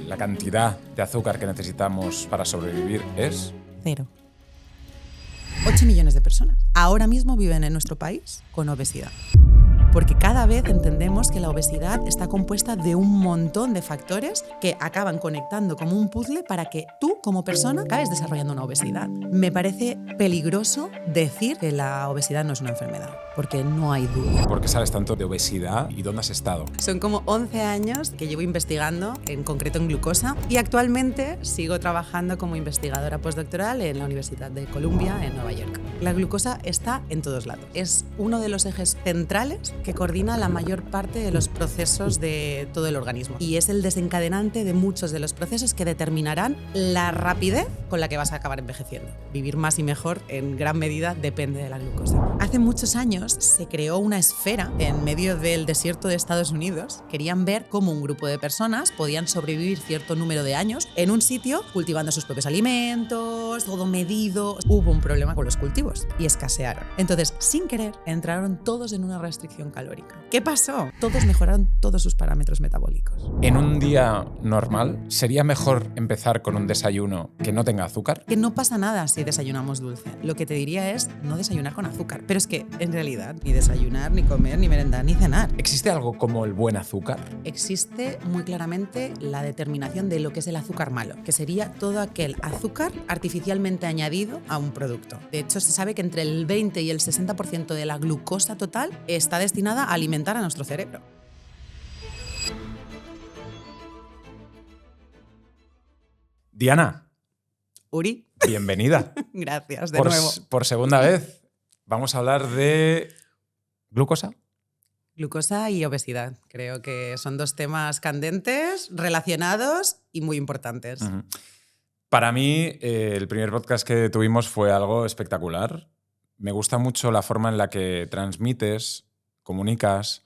la cantidad de azúcar que necesitamos para sobrevivir es... 0. 8 millones de personas ahora mismo viven en nuestro país con obesidad. Porque cada vez entendemos que la obesidad está compuesta de un montón de factores que acaban conectando como un puzzle para que tú, como persona, acabes desarrollando una obesidad. Me parece peligroso decir que la obesidad no es una enfermedad, porque no hay duda. ¿Por qué sabes tanto de obesidad y dónde has estado? Son como 11 años que llevo investigando, en concreto en glucosa, y actualmente sigo trabajando como investigadora postdoctoral en la Universidad de Columbia, en Nueva York. La glucosa está en todos lados. Es uno de los ejes centrales que coordina la mayor parte de los procesos de todo el organismo. Y es el desencadenante de muchos de los procesos que determinarán la rapidez con la que vas a acabar envejeciendo. Vivir más y mejor, en gran medida, depende de la glucosa. Hace muchos años se creó una esfera en medio del desierto de Estados Unidos. Querían ver cómo un grupo de personas podían sobrevivir cierto número de años en un sitio cultivando sus propios alimentos, todo medido. Hubo un problema con los cultivos y escasearon. Entonces, sin querer, entraron todos en una restricción calórica. ¿Qué pasó? Todos mejoraron todos sus parámetros metabólicos. En un día normal, ¿sería mejor empezar con un desayuno que no tenga azúcar? Que no pasa nada si desayunamos dulce. Lo que te diría es no desayunar con azúcar. Pero es que, en realidad, ni desayunar, ni comer, ni merendar, ni cenar. ¿Existe algo como el buen azúcar? Existe muy claramente la determinación de lo que es el azúcar malo, que sería todo aquel azúcar artificialmente añadido a un producto. De hecho, se sabe que entre el 20 y el 60% de la glucosa total está destinada a alimentar a nuestro cerebro. Diana. Uri. Bienvenida. Gracias, de nuevo. Por segunda vez vamos a hablar de glucosa. Glucosa y obesidad. Creo que son dos temas candentes, relacionados y muy importantes. Uh-huh. Para mí, el primer podcast que tuvimos fue algo espectacular. Me gusta mucho la forma en la que transmites, comunicas,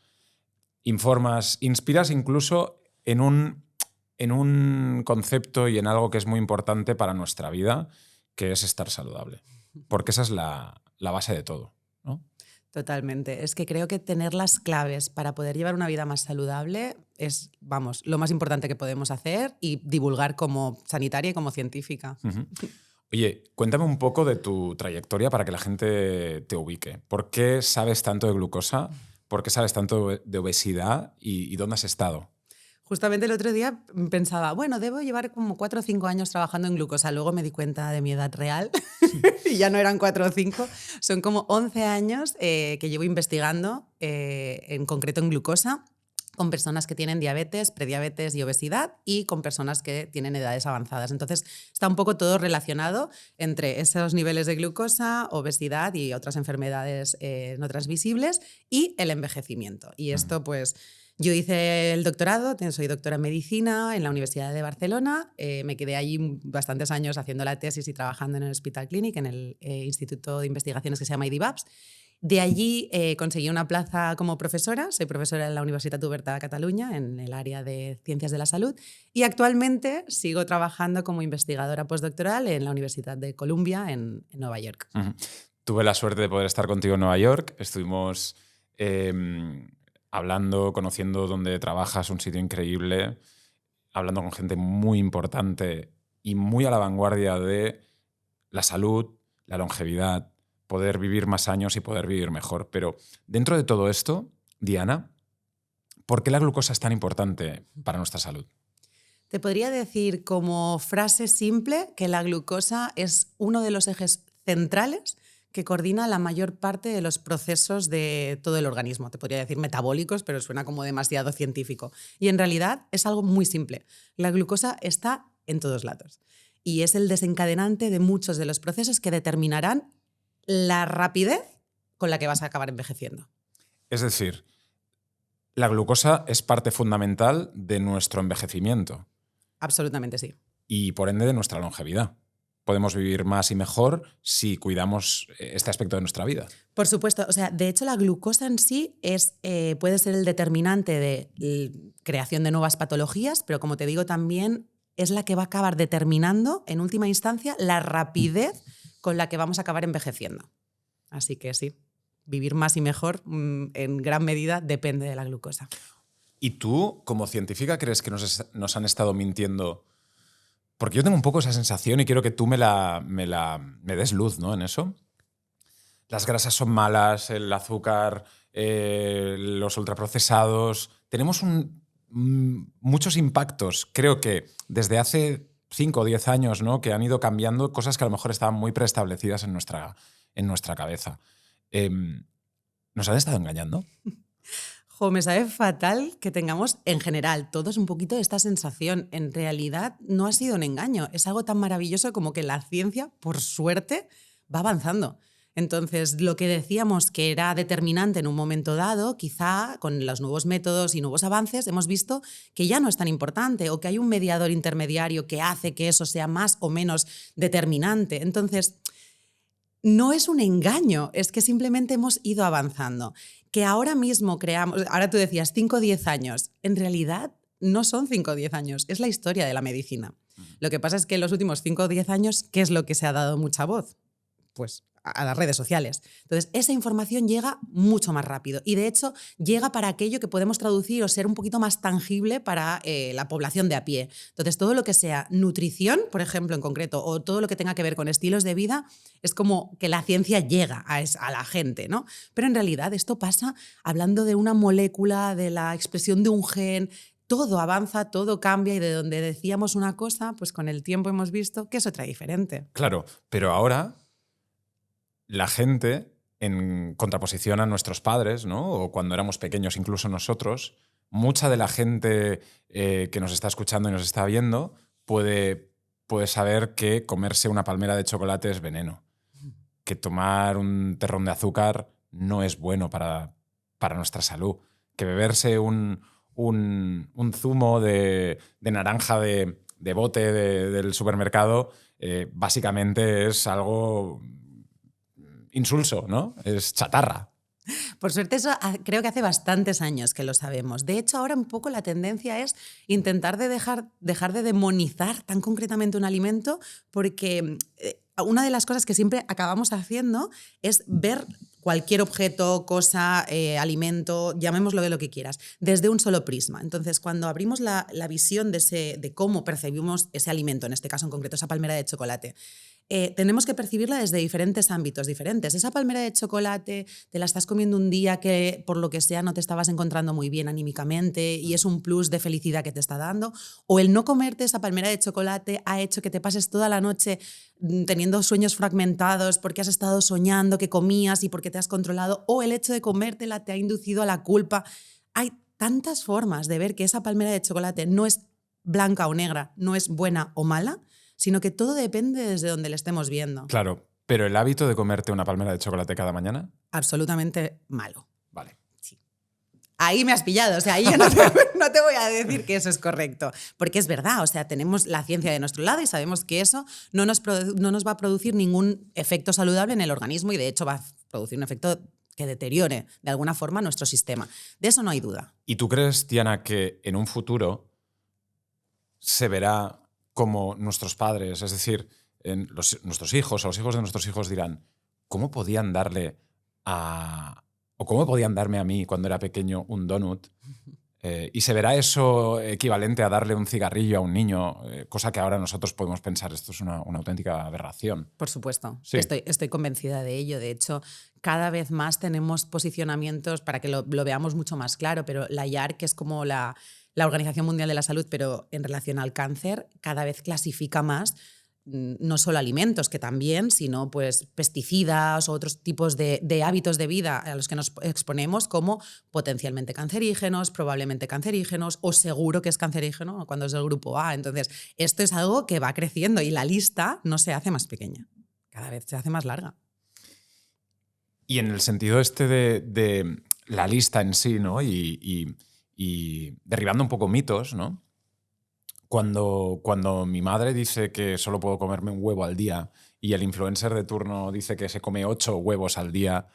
informas, inspiras incluso en un concepto y en algo que es muy importante para nuestra vida, que es estar saludable. Porque esa es la base de todo, ¿no? Totalmente. Es que creo que tener las claves para poder llevar una vida más saludable es, vamos, lo más importante que podemos hacer y divulgar como sanitaria y como científica. Uh-huh. Oye, cuéntame un poco de tu trayectoria para que la gente te ubique. ¿Por qué sabes tanto de glucosa? ¿Por qué sabes tanto de obesidad? ¿Y dónde has estado? Justamente el otro día pensaba, bueno, debo llevar como 4 o 5 años trabajando en glucosa. Luego me di cuenta de mi edad real y ya no eran 4 o 5. Son como 11 años que llevo investigando, en concreto en glucosa, con personas que tienen diabetes, prediabetes y obesidad y con personas que tienen edades avanzadas. Entonces está un poco todo relacionado entre esos niveles de glucosa, obesidad y otras enfermedades no transmisibles y el envejecimiento. Y esto pues... Yo hice el doctorado, soy doctora en medicina en la Universidad de Barcelona. Me quedé allí bastantes años haciendo la tesis y trabajando en el Hospital Clínic, en el Instituto de Investigaciones que se llama IDIVAPS. De allí conseguí una plaza como profesora. Soy profesora en la Universitat Oberta de Cataluña, en el área de Ciencias de la Salud. Y actualmente sigo trabajando como investigadora postdoctoral en la Universidad de Columbia, en Nueva York. Uh-huh. Tuve la suerte de poder estar contigo en Nueva York. Estuvimos... hablando, conociendo dónde trabajas, un sitio increíble, hablando con gente muy importante y muy a la vanguardia de la salud, la longevidad, poder vivir más años y poder vivir mejor. Pero dentro de todo esto, Diana, ¿por qué la glucosa es tan importante para nuestra salud? Te podría decir como frase simple que la glucosa es uno de los ejes centrales que coordina la mayor parte de los procesos de todo el organismo. Te podría decir metabólicos, pero suena como demasiado científico. Y en realidad es algo muy simple. La glucosa está en todos lados. Y es el desencadenante de muchos de los procesos que determinarán la rapidez con la que vas a acabar envejeciendo. Es decir, la glucosa es parte fundamental de nuestro envejecimiento. Absolutamente sí. Y por ende de nuestra longevidad. Podemos vivir más y mejor si cuidamos este aspecto de nuestra vida. Por supuesto. O sea, de hecho, la glucosa en sí puede ser el determinante de creación de nuevas patologías, pero como te digo, también es la que va a acabar determinando, en última instancia, la rapidez con la que vamos a acabar envejeciendo. Así que sí, vivir más y mejor, en gran medida, depende de la glucosa. ¿Y tú, como científica, crees que nos han estado mintiendo? Porque yo tengo un poco esa sensación y quiero que tú me des luz, ¿no? En eso. Las grasas son malas, el azúcar, los ultraprocesados. Tenemos muchos impactos, creo que desde hace 5 o 10 años, ¿no? Que han ido cambiando cosas que a lo mejor estaban muy preestablecidas en nuestra cabeza. ¿Nos han estado engañando? Jo, me sabe fatal que tengamos en general todos un poquito de esta sensación. En realidad no ha sido un engaño, es algo tan maravilloso como que la ciencia, por suerte, va avanzando. Entonces, lo que decíamos que era determinante en un momento dado, quizá con los nuevos métodos y nuevos avances hemos visto que ya no es tan importante o que hay un mediador intermediario que hace que eso sea más o menos determinante. Entonces, no es un engaño, es que simplemente hemos ido avanzando. Que ahora mismo creamos, ahora tú decías 5 o 10 años, en realidad no son 5 o 10 años, es la historia de la medicina. Lo que pasa es que en los últimos 5 o 10 años, ¿qué es lo que se ha dado mucha voz? Pues a las redes sociales. Entonces, esa información llega mucho más rápido y, de hecho, llega para aquello que podemos traducir o ser un poquito más tangible para la población de a pie. Entonces, todo lo que sea nutrición, por ejemplo, en concreto, o todo lo que tenga que ver con estilos de vida, es como que la ciencia llega a la gente, ¿no? Pero en realidad esto pasa hablando de una molécula, de la expresión de un gen. Todo avanza, todo cambia y de donde decíamos una cosa, pues con el tiempo hemos visto que es otra diferente. Claro, pero ahora la gente, en contraposición a nuestros padres, ¿no? O cuando éramos pequeños, incluso nosotros, mucha de la gente que nos está escuchando y nos está viendo puede saber que comerse una palmera de chocolate es veneno, que tomar un terrón de azúcar no es bueno para nuestra salud, que beberse un zumo de naranja de bote del supermercado básicamente es algo insulso, ¿no? Es chatarra. Por suerte eso creo que hace bastantes años que lo sabemos. De hecho, ahora un poco la tendencia es intentar dejar de demonizar tan concretamente un alimento, porque una de las cosas que siempre acabamos haciendo es ver cualquier objeto, cosa, alimento, llamémoslo de lo que quieras, desde un solo prisma. Entonces, cuando abrimos la visión de cómo percibimos ese alimento, en este caso en concreto esa palmera de chocolate, tenemos que percibirla desde diferentes ámbitos diferentes. Esa palmera de chocolate te la estás comiendo un día que por lo que sea no te estabas encontrando muy bien anímicamente y es un plus de felicidad que te está dando, o el no comerte esa palmera de chocolate ha hecho que te pases toda la noche teniendo sueños fragmentados porque has estado soñando que comías y porque te has controlado, o el hecho de comértela te ha inducido a la culpa. Hay tantas formas de ver que esa palmera de chocolate no es blanca o negra, no es buena o mala, sino que todo depende desde donde le estemos viendo. Claro, pero el hábito de comerte una palmera de chocolate cada mañana... Absolutamente malo. Vale. Sí. Ahí me has pillado, o sea, ahí yo no te voy a decir que eso es correcto, porque es verdad, o sea, tenemos la ciencia de nuestro lado y sabemos que eso no nos va a producir ningún efecto saludable en el organismo y de hecho va a producir un efecto que deteriore de alguna forma nuestro sistema. De eso no hay duda. ¿Y tú crees, Tiana, que en un futuro se verá como nuestros padres, es decir, nuestros hijos o los hijos de nuestros hijos dirán, ¿cómo podían darle o cómo podían darme a mí cuando era pequeño un donut? Y se verá eso equivalente a darle un cigarrillo a un niño, cosa que ahora nosotros podemos pensar, esto es una auténtica aberración. Por supuesto, sí. Estoy convencida de ello. De hecho, cada vez más tenemos posicionamientos para que lo veamos mucho más claro, pero la IARC, que es como la Organización Mundial de la Salud, pero en relación al cáncer, cada vez clasifica más no solo alimentos, que también, sino pues pesticidas o otros tipos de hábitos de vida a los que nos exponemos como potencialmente cancerígenos, probablemente cancerígenos o seguro que es cancerígeno cuando es del grupo A. Entonces, esto es algo que va creciendo y la lista no se hace más pequeña, cada vez se hace más larga. Y en el sentido este de la lista en sí, ¿no? Y derribando un poco mitos, ¿no? Cuando mi madre dice que solo puedo comerme un huevo al día y el influencer de turno dice que se come 8 huevos al día,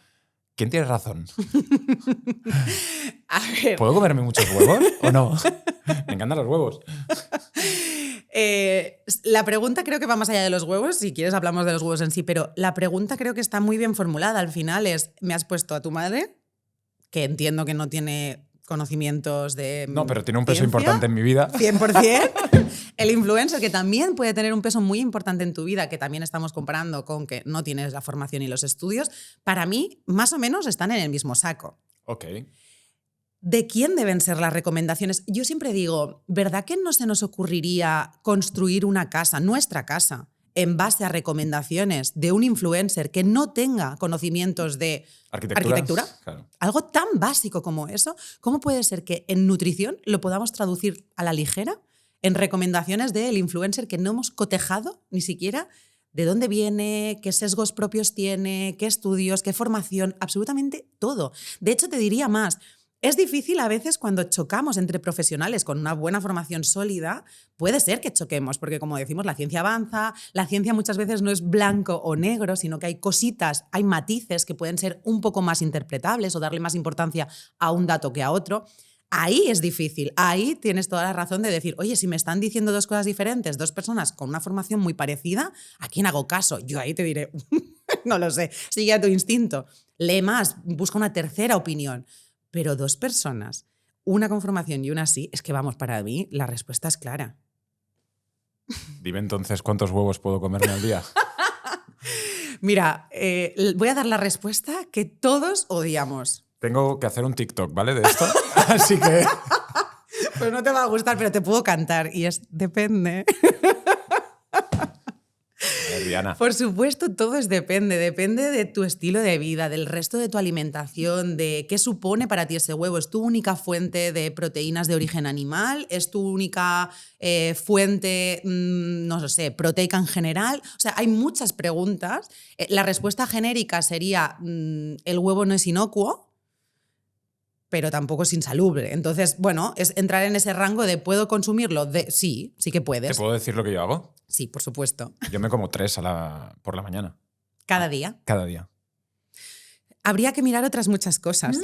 ¿quién tiene razón? A ver. ¿Puedo comerme muchos huevos o no? Me encantan los huevos. La pregunta creo que va más allá de los huevos, si quieres hablamos de los huevos en sí, pero la pregunta creo que está muy bien formulada. Al final es, me has puesto a tu madre, que entiendo que no tiene conocimientos de No, pero tiene un peso ciencia, importante en mi vida. 100%. El influencer, que también puede tener un peso muy importante en tu vida, que también estamos comparando con que no tienes la formación y los estudios, para mí, más o menos, están en el mismo saco. Ok. ¿De quién deben ser las recomendaciones? Yo siempre digo, ¿verdad que no se nos ocurriría construir una casa, nuestra casa, en base a recomendaciones de un influencer que no tenga conocimientos de arquitectura? Claro. Algo tan básico como eso. ¿Cómo puede ser que en nutrición lo podamos traducir a la ligera en recomendaciones del influencer que no hemos cotejado ni siquiera de dónde viene, qué sesgos propios tiene, qué estudios, qué formación, absolutamente todo? De hecho, te diría más. Es difícil a veces cuando chocamos entre profesionales con una buena formación sólida, puede ser que choquemos, porque como decimos, la ciencia avanza, la ciencia muchas veces no es blanco o negro, sino que hay cositas, hay matices que pueden ser un poco más interpretables o darle más importancia a un dato que a otro. Ahí es difícil, ahí tienes toda la razón de decir, oye, si me están diciendo dos cosas diferentes, dos personas con una formación muy parecida, ¿a quién hago caso? Yo ahí te diré, no lo sé, sigue a tu instinto, lee más, busca una tercera opinión. Pero dos personas, una con formación y una así, es que vamos, para mí la respuesta es clara. Dime entonces cuántos huevos puedo comerme al día. Mira, voy a dar la respuesta que todos odiamos. Tengo que hacer un TikTok, ¿vale? De esto. Así que... Pues no te va a gustar, pero te puedo cantar y es depende. Diana. Por supuesto, todo es depende. Depende de tu estilo de vida, del resto de tu alimentación, de qué supone para ti ese huevo. ¿Es tu única fuente de proteínas de origen animal? ¿Es tu única fuente, no lo sé, proteica en general? O sea, hay muchas preguntas. La respuesta genérica sería, el huevo no es inocuo, pero tampoco es insalubre. Entonces, bueno, es entrar en ese rango de ¿puedo consumirlo? Sí, sí que puedes. ¿Te puedo decir lo que yo hago? Sí, por supuesto. Yo me como 3 por la mañana. ¿Cada día? Cada día. Habría que mirar otras muchas cosas.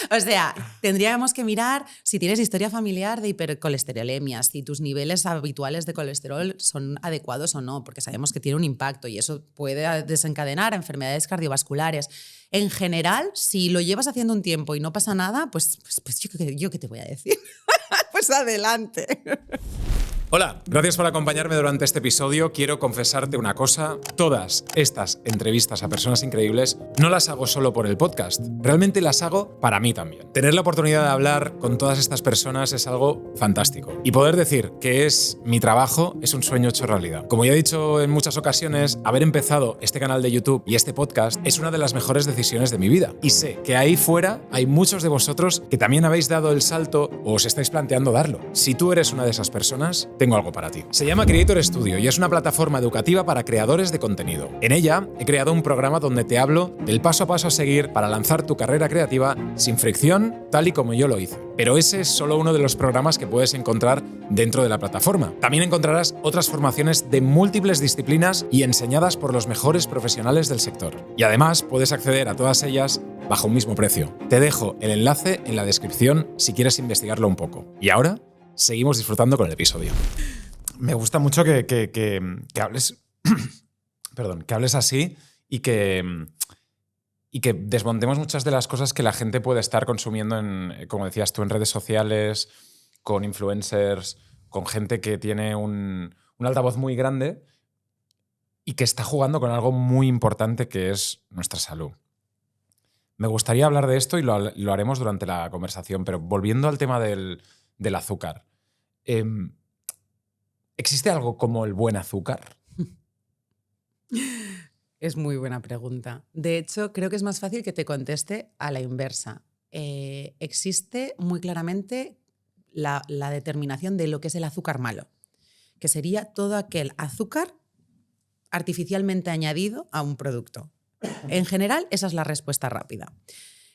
O sea, tendríamos que mirar si tienes historia familiar de hipercolesterolemia, si tus niveles habituales de colesterol son adecuados o no, porque sabemos que tiene un impacto y eso puede desencadenar enfermedades cardiovasculares. En general, si lo llevas haciendo un tiempo y no pasa nada, pues yo qué te voy a decir. Pues adelante. Hola, gracias por acompañarme durante este episodio. Quiero confesarte una cosa. Todas estas entrevistas a personas increíbles no las hago solo por el podcast. Realmente las hago para mí también. Tener la oportunidad de hablar con todas estas personas es algo fantástico. Y poder decir que es mi trabajo es un sueño hecho realidad. Como ya he dicho en muchas ocasiones, haber empezado este canal de YouTube y este podcast es una de las mejores decisiones de mi vida. Y sé que ahí fuera hay muchos de vosotros que también habéis dado el salto o os estáis planteando darlo. Si tú eres una de esas personas, tengo algo para ti. Se llama Creator Studio y es una plataforma educativa para creadores de contenido. En ella he creado un programa donde te hablo del paso a paso a seguir para lanzar tu carrera creativa sin fricción, tal y como yo lo hice. Pero ese es solo uno de los programas que puedes encontrar dentro de la plataforma. También encontrarás otras formaciones de múltiples disciplinas y enseñadas por los mejores profesionales del sector. Y además puedes acceder a todas ellas bajo un mismo precio. Te dejo el enlace en la descripción si quieres investigarlo un poco. Y ahora, seguimos disfrutando con el episodio. Me gusta mucho que hables, perdón, que hables así y que desmontemos muchas de las cosas que la gente puede estar consumiendo como decías tú, en redes sociales, con influencers, con gente que tiene un altavoz muy grande y que está jugando con algo muy importante que es nuestra salud. Me gustaría hablar de esto y lo haremos durante la conversación, pero volviendo al tema del azúcar. ¿Existe algo como el buen azúcar? Es muy buena pregunta. De hecho, creo que es más fácil que te conteste a la inversa. Existe muy claramente la determinación de lo que es el azúcar malo, que sería todo aquel azúcar artificialmente añadido a un producto. En general, esa es la respuesta rápida.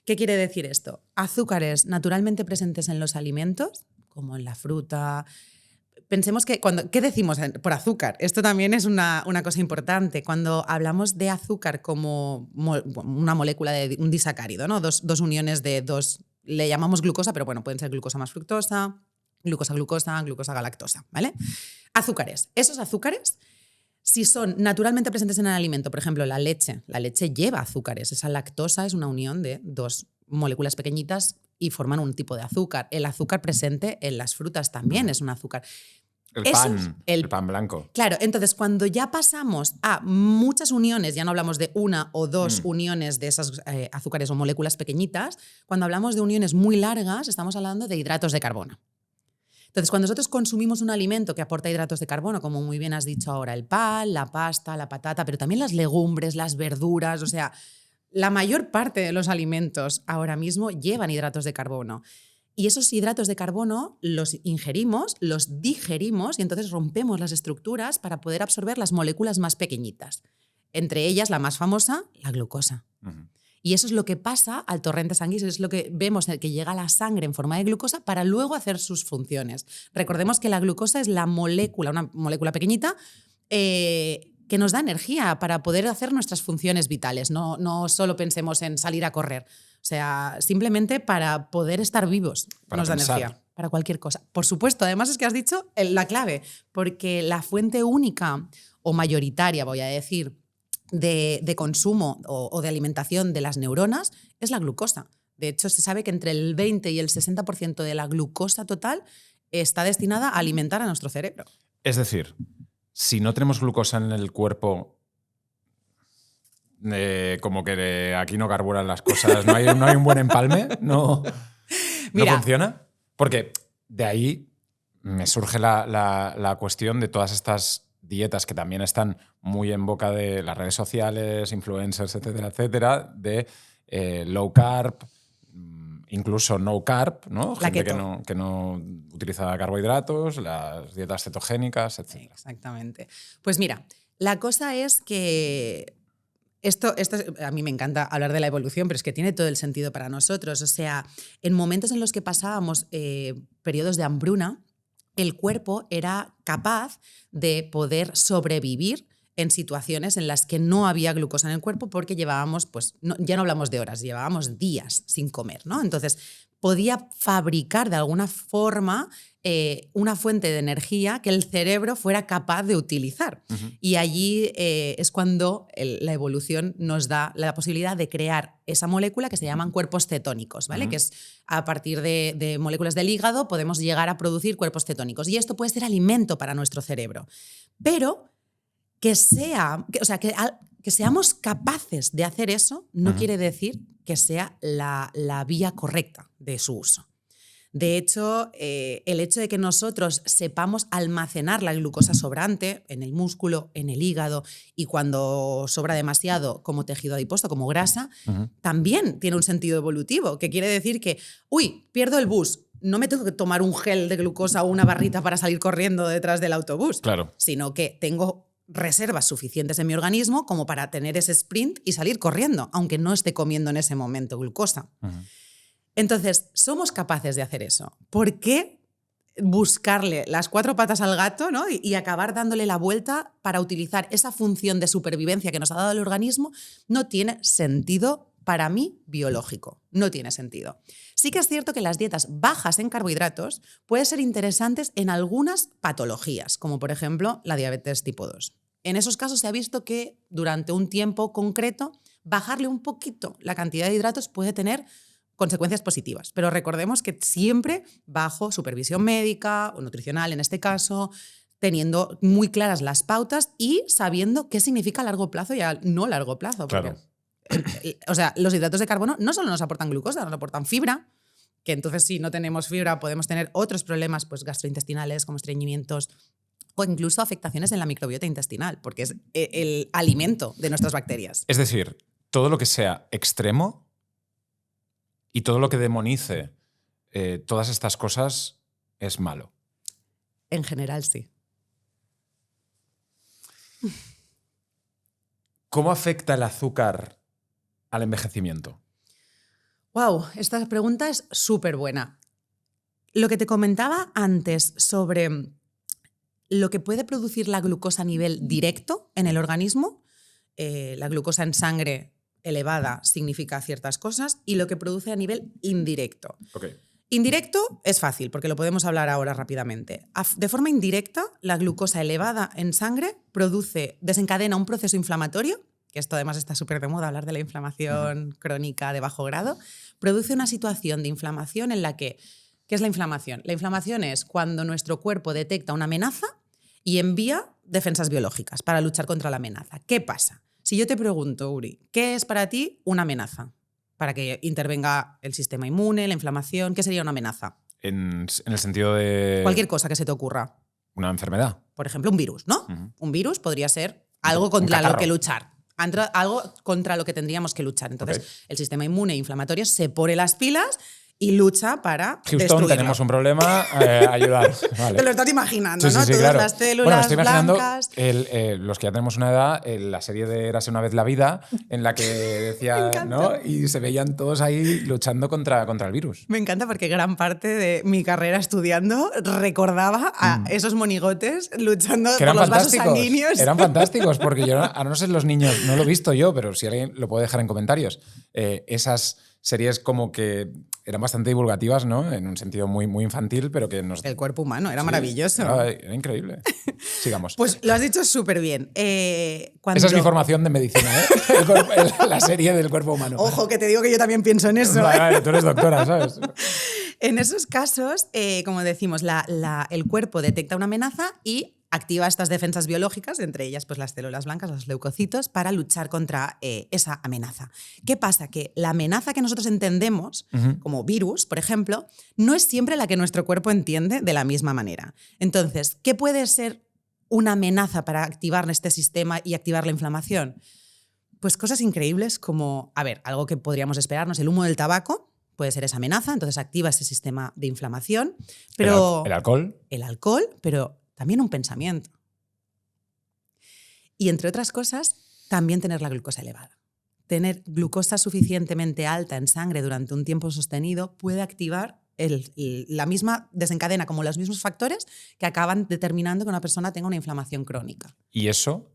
¿Qué quiere decir esto? Azúcares naturalmente presentes en los alimentos, como en la fruta. Pensemos que ¿qué decimos por azúcar? Esto también es una cosa importante. Cuando hablamos de azúcar como una molécula de un disacárido, ¿no? Dos uniones de dos, le llamamos glucosa, pero bueno, pueden ser glucosa más fructosa, glucosa-glucosa, glucosa-galactosa, ¿vale? Azúcares. Esos azúcares, si son naturalmente presentes en el alimento, por ejemplo, la leche lleva azúcares. Esa lactosa es una unión de dos moléculas pequeñitas y forman un tipo de azúcar. El azúcar presente en las frutas también es un azúcar. El pan blanco. Claro, entonces cuando ya pasamos a muchas uniones, ya no hablamos de una o dos uniones de esas azúcares o moléculas pequeñitas, cuando hablamos de uniones muy largas, estamos hablando de hidratos de carbono. Entonces, cuando nosotros consumimos un alimento que aporta hidratos de carbono, como muy bien has dicho ahora, el pan, la pasta, la patata, pero también las legumbres, las verduras, o sea, la mayor parte de los alimentos ahora mismo llevan hidratos de carbono. Y esos hidratos de carbono los ingerimos, los digerimos y entonces rompemos las estructuras para poder absorber las moléculas más pequeñitas. Entre ellas, la más famosa, la glucosa. Y eso es lo que pasa al torrente sanguíneo, es lo que vemos que llega a la sangre en forma de glucosa para luego hacer sus funciones. Recordemos que la glucosa es la molécula, una molécula pequeñita, que nos da energía para poder hacer nuestras funciones vitales. No solo pensemos en salir a correr. O sea, simplemente para poder estar vivos nos da energía. Para cualquier cosa. Por supuesto, además es que has dicho la clave, porque la fuente única o mayoritaria, voy a decir, de consumo o de alimentación de las neuronas es la glucosa. De hecho, se sabe que entre el 20 y el 60% de la glucosa total está destinada a alimentar a nuestro cerebro. Es decir, si no tenemos glucosa en el cuerpo, como que aquí no carburan las cosas, no hay un buen empalme, no funciona. Porque de ahí me surge la cuestión de todas estas dietas que también están muy en boca de las redes sociales, influencers, etcétera, etcétera, de low carb, incluso no carb, ¿no? Gente que no utiliza carbohidratos, las dietas cetogénicas, etcétera. Exactamente. Pues mira, la cosa es que esto a mí me encanta hablar de la evolución, pero es que tiene todo el sentido para nosotros. O sea, en momentos en los que pasábamos periodos de hambruna, el cuerpo era capaz de poder sobrevivir en situaciones en las que no había glucosa en el cuerpo porque llevábamos, pues ya no hablamos de horas, llevábamos días sin comer, ¿no? Entonces, podía fabricar de alguna forma una fuente de energía que el cerebro fuera capaz de utilizar. Y allí es cuando la evolución nos da la posibilidad de crear esa molécula que se llaman cuerpos cetónicos, ¿vale? Que es a partir de moléculas del hígado podemos llegar a producir cuerpos cetónicos. Y esto puede ser alimento para nuestro cerebro. Pero que seamos capaces de hacer eso no quiere decir que sea la vía correcta de su uso. De hecho, el hecho de que nosotros sepamos almacenar la glucosa sobrante en el músculo, en el hígado y cuando sobra demasiado como tejido adiposo, como grasa, también tiene un sentido evolutivo, que quiere decir que, pierdo el bus, no me tengo que tomar un gel de glucosa o una barrita para salir corriendo detrás del autobús, claro, sino que tengo reservas suficientes en mi organismo como para tener ese sprint y salir corriendo, aunque no esté comiendo en ese momento glucosa. Entonces, somos capaces de hacer eso. ¿Por qué buscarle las 4 patas al gato, ¿no? y acabar dándole la vuelta para utilizar esa función de supervivencia que nos ha dado el organismo? No tiene sentido para mí biológico. No tiene sentido. Sí que es cierto que las dietas bajas en carbohidratos pueden ser interesantes en algunas patologías, como por ejemplo la diabetes tipo 2. En esos casos se ha visto que durante un tiempo concreto bajarle un poquito la cantidad de hidratos puede tener consecuencias positivas. Pero recordemos que siempre bajo supervisión médica o nutricional en este caso, teniendo muy claras las pautas y sabiendo qué significa a largo plazo y a no largo plazo. Porque, claro. O sea, los hidratos de carbono no solo nos aportan glucosa, nos aportan fibra, que entonces si no tenemos fibra podemos tener otros problemas pues, gastrointestinales como estreñimientos o incluso afectaciones en la microbiota intestinal, porque es el alimento de nuestras bacterias. Es decir, todo lo que sea extremo y todo lo que demonice todas estas cosas es malo. En general, sí. ¿Cómo afecta el azúcar al envejecimiento? Wow, esta pregunta es súper buena. Lo que te comentaba antes sobre lo que puede producir la glucosa a nivel directo en el organismo, la glucosa en sangre elevada significa ciertas cosas, y lo que produce a nivel indirecto. Okay. Indirecto es fácil, porque lo podemos hablar ahora rápidamente. De forma indirecta, la glucosa elevada en sangre desencadena un proceso inflamatorio, que que esto además está súper de moda, hablar de la inflamación crónica de bajo grado, produce una situación de inflamación en la que... ¿Qué es la inflamación? La inflamación es cuando nuestro cuerpo detecta una amenaza y envía defensas biológicas para luchar contra la amenaza. ¿Qué pasa? Si yo te pregunto, Uri, ¿qué es para ti una amenaza? Para que intervenga el sistema inmune, la inflamación, ¿qué sería una amenaza? En el sentido de... Cualquier cosa que se te ocurra. Una enfermedad. Por ejemplo, un virus, ¿no? Un virus podría ser algo contra lo que luchar. Algo contra lo que tendríamos que luchar. Entonces, el sistema inmune inflamatorio se pone las pilas y lucha para Houston, destruirlo. tenemos un problema, ayudar. Vale. Te lo estás imaginando, Sí, ¿no? sí, Todas claro. las células bueno, me estoy imaginando blancas. los que ya tenemos una edad, la serie de Érase una vez la vida, en la que decía, ¿no? Y se veían todos ahí luchando contra el virus. Me encanta porque gran parte de mi carrera estudiando recordaba a esos monigotes luchando Que por eran los vasos fantásticos. sanguíneos. Eran fantásticos, porque yo, a no ser los niños, no lo he visto yo, pero si alguien lo puede dejar en comentarios, esas series como que eran bastante divulgativas, ¿no? En un sentido muy, muy infantil, pero que nos... El cuerpo humano, era maravilloso. Era increíble. Sigamos. Pues lo has dicho súper bien. Esa es mi formación de medicina, ¿eh? La serie del cuerpo humano. Ojo, que te digo que yo también pienso en eso. Vale, tú eres doctora, ¿sabes? En esos casos, como decimos, el cuerpo detecta una amenaza y activa estas defensas biológicas, entre ellas pues, las células blancas, los leucocitos, para luchar contra esa amenaza. ¿Qué pasa? Que la amenaza que nosotros entendemos, como virus, por ejemplo, no es siempre la que nuestro cuerpo entiende de la misma manera. Entonces, ¿qué puede ser una amenaza para activar este sistema y activar la inflamación? Pues cosas increíbles como, algo que podríamos esperarnos, el humo del tabaco puede ser esa amenaza, entonces activa ese sistema de inflamación. Pero ¿El alcohol? El alcohol, pero también un pensamiento. Y entre otras cosas, también tener la glucosa elevada. Tener glucosa suficientemente alta en sangre durante un tiempo sostenido puede activar la misma, desencadena como los mismos factores que acaban determinando que una persona tenga una inflamación crónica. Y eso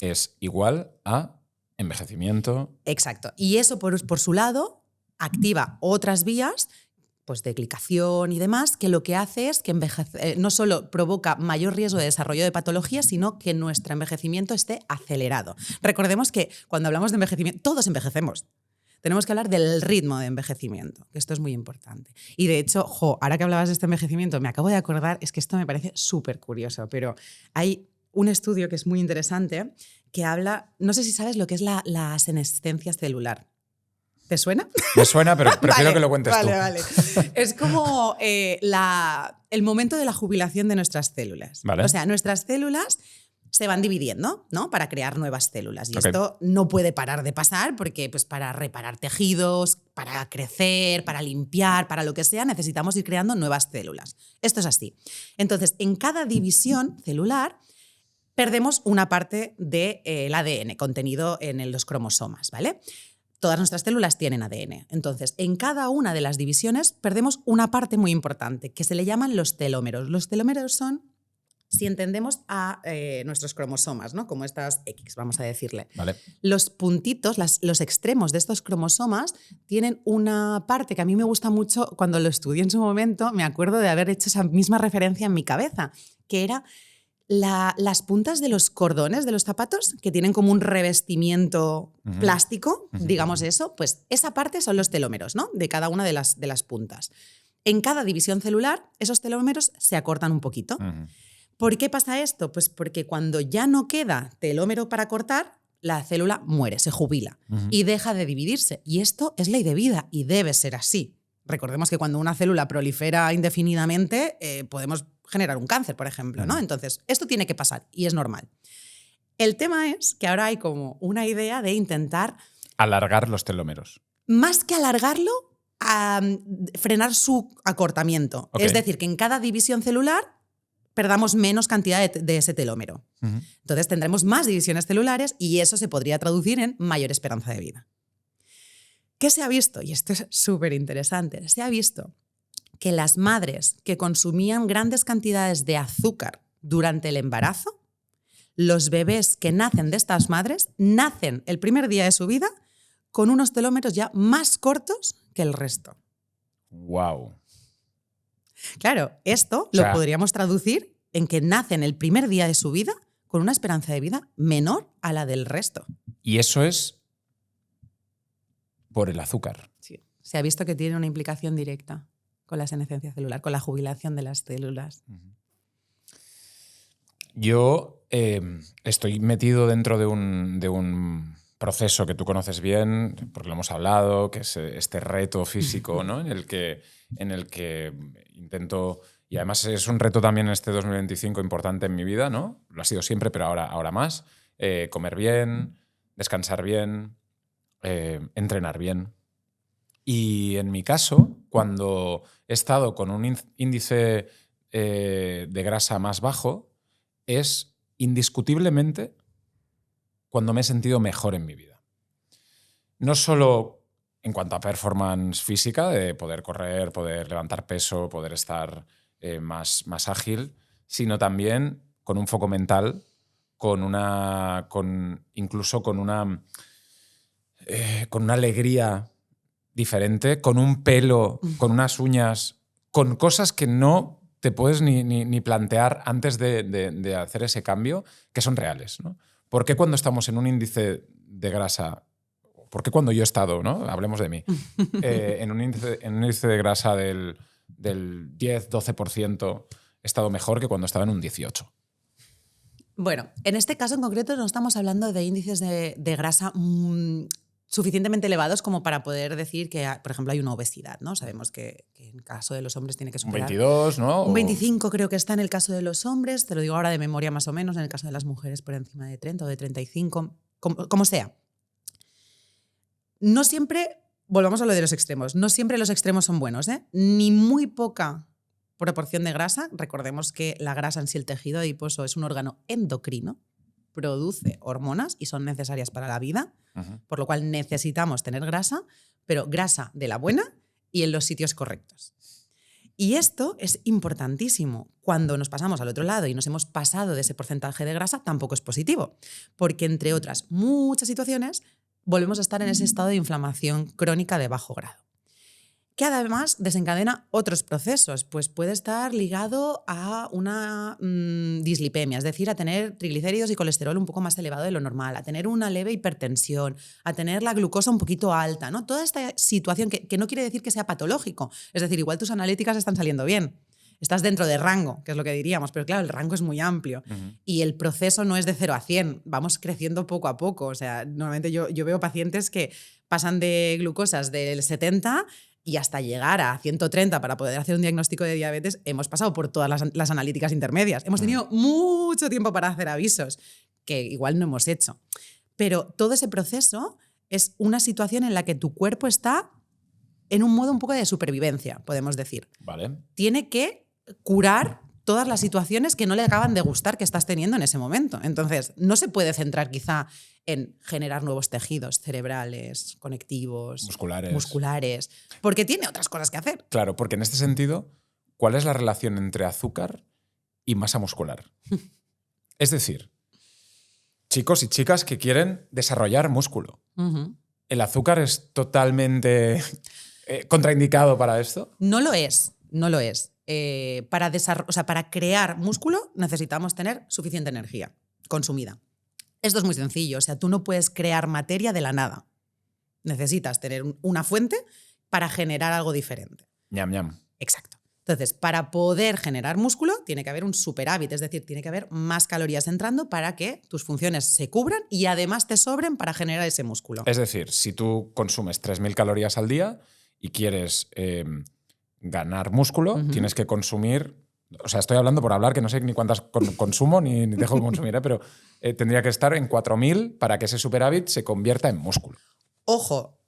es igual a envejecimiento. Exacto. Y eso, por su lado, activa otras vías pues de glicación y demás, que lo que hace es que no solo provoca mayor riesgo de desarrollo de patologías, sino que nuestro envejecimiento esté acelerado. Recordemos que cuando hablamos de envejecimiento, todos envejecemos. Tenemos que hablar del ritmo de envejecimiento, que esto es muy importante. Y de hecho, ahora que hablabas de este envejecimiento, me acabo de acordar, es que esto me parece súper curioso, pero hay un estudio que es muy interesante que habla, no sé si sabes lo que es la senescencia celular. ¿Te suena? Me suena, pero prefiero que lo cuentes tú. Vale. Es como el momento de la jubilación de nuestras células. Vale. O sea, nuestras células se van dividiendo, ¿no? Para crear nuevas células. Y esto no puede parar de pasar porque pues, para reparar tejidos, para crecer, para limpiar, para lo que sea, necesitamos ir creando nuevas células. Esto es así. Entonces, en cada división celular perdemos una parte del ADN contenido en los cromosomas, ¿vale? Todas nuestras células tienen ADN. Entonces, en cada una de las divisiones perdemos una parte muy importante, que se le llaman los telómeros. Los telómeros son, si entendemos a nuestros cromosomas, ¿no? Como estas X, vamos a decirle. Vale. Los puntitos, los extremos de estos cromosomas tienen una parte que a mí me gusta mucho. Cuando lo estudié en su momento, me acuerdo de haber hecho esa misma referencia en mi cabeza, que era las puntas de los cordones de los zapatos, que tienen como un revestimiento plástico, digamos eso, pues esa parte son los telómeros, ¿no? De cada una de las puntas. En cada división celular, esos telómeros se acortan un poquito. ¿Por qué pasa esto? Pues porque cuando ya no queda telómero para cortar, la célula muere, se jubila y deja de dividirse. Y esto es ley de vida y debe ser así. Recordemos que cuando una célula prolifera indefinidamente, podemos generar un cáncer, por ejemplo, ¿no? Entonces, esto tiene que pasar y es normal. El tema es que ahora hay como una idea de intentar alargar los telómeros. Más que alargarlo, frenar su acortamiento. Es decir, que en cada división celular perdamos menos cantidad de ese telómero. Entonces tendremos más divisiones celulares y eso se podría traducir en mayor esperanza de vida. ¿Qué se ha visto? Y esto es súper interesante. Se ha visto que las madres que consumían grandes cantidades de azúcar durante el embarazo, los bebés que nacen de estas madres nacen el primer día de su vida con unos telómeros ya más cortos que el resto. ¡Wow! Claro, esto lo podríamos traducir en que nacen el primer día de su vida con una esperanza de vida menor a la del resto. Y eso es por el azúcar. Sí. Se ha visto que tiene una implicación directa con la senescencia celular, con la jubilación de las células. Yo estoy metido dentro de un proceso que tú conoces bien, porque lo hemos hablado, que es este reto físico, ¿no? en el que intento... Y además es un reto también en este 2025 importante en mi vida, ¿no? Lo ha sido siempre, pero ahora más. Comer bien, descansar bien, entrenar bien. Y en mi caso, cuando he estado con un índice de grasa más bajo, es indiscutiblemente cuando me he sentido mejor en mi vida. No solo en cuanto a performance física, de poder correr, poder levantar peso, poder estar más ágil, sino también con un foco mental, incluso con una alegría diferente, con un pelo, con unas uñas, con cosas que no te puedes ni plantear antes de hacer ese cambio, que son reales, ¿no? ¿Por qué cuando estamos en un índice de grasa, por qué cuando yo he estado, ¿no? Hablemos de mí, en un índice de grasa del 10-12%, he estado mejor que cuando estaba en un 18%? Bueno, en este caso en concreto no estamos hablando de índices de grasa suficientemente elevados como para poder decir que, por ejemplo, hay una obesidad, ¿no? Sabemos que en el caso de los hombres tiene que superar... Un 22, ¿no? Un 25 creo que está en el caso de los hombres, te lo digo ahora de memoria más o menos, en el caso de las mujeres por encima de 30 o de 35, como sea. No siempre, volvamos a lo de los extremos, no siempre los extremos son buenos, ¿eh? Ni muy poca proporción de grasa, recordemos que la grasa en sí, el tejido adiposo, es un órgano endocrino, produce hormonas y son necesarias para la vida, por lo cual necesitamos tener grasa, pero grasa de la buena y en los sitios correctos. Y esto es importantísimo. Cuando nos pasamos al otro lado y nos hemos pasado de ese porcentaje de grasa, tampoco es positivo, porque entre otras muchas situaciones volvemos a estar en ese estado de inflamación crónica de bajo grado, que además desencadena otros procesos, pues puede estar ligado a una dislipemia, es decir, a tener triglicéridos y colesterol un poco más elevado de lo normal, a tener una leve hipertensión, a tener la glucosa un poquito alta, ¿no? Toda esta situación que no quiere decir que sea patológico, es decir, igual tus analíticas están saliendo bien, estás dentro de rango, que es lo que diríamos, pero claro, el rango es muy amplio y el proceso no es de 0 a 100, vamos creciendo poco a poco. O sea, normalmente yo veo pacientes que pasan de glucosas del 70 y hasta llegar a 130 para poder hacer un diagnóstico de diabetes, hemos pasado por todas las analíticas intermedias. Hemos tenido mucho tiempo para hacer avisos, que igual no hemos hecho. Pero todo ese proceso es una situación en la que tu cuerpo está en un modo un poco de supervivencia, podemos decir. Vale. Tiene que curar todas las situaciones que no le acaban de gustar que estás teniendo en ese momento. Entonces, no se puede centrar quizá en generar nuevos tejidos cerebrales, conectivos, musculares, porque tiene otras cosas que hacer. Claro, porque en este sentido, ¿cuál es la relación entre azúcar y masa muscular? Es decir, chicos y chicas que quieren desarrollar músculo. ¿El azúcar es totalmente contraindicado para esto? No lo es, no lo es. Para crear músculo necesitamos tener suficiente energía consumida. Esto es muy sencillo, o sea, tú no puedes crear materia de la nada. Necesitas tener una fuente para generar algo diferente. Ñam, ñam. Exacto. Entonces, para poder generar músculo tiene que haber un superávit, es decir, tiene que haber más calorías entrando para que tus funciones se cubran y además te sobren para generar ese músculo. Es decir, si tú consumes 3.000 calorías al día y quieres ganar músculo, tienes que consumir... O sea, estoy hablando por hablar, que no sé ni cuántas consumo ni dejo de consumir, pero tendría que estar en 4.000 para que ese superávit se convierta en músculo. Ojo,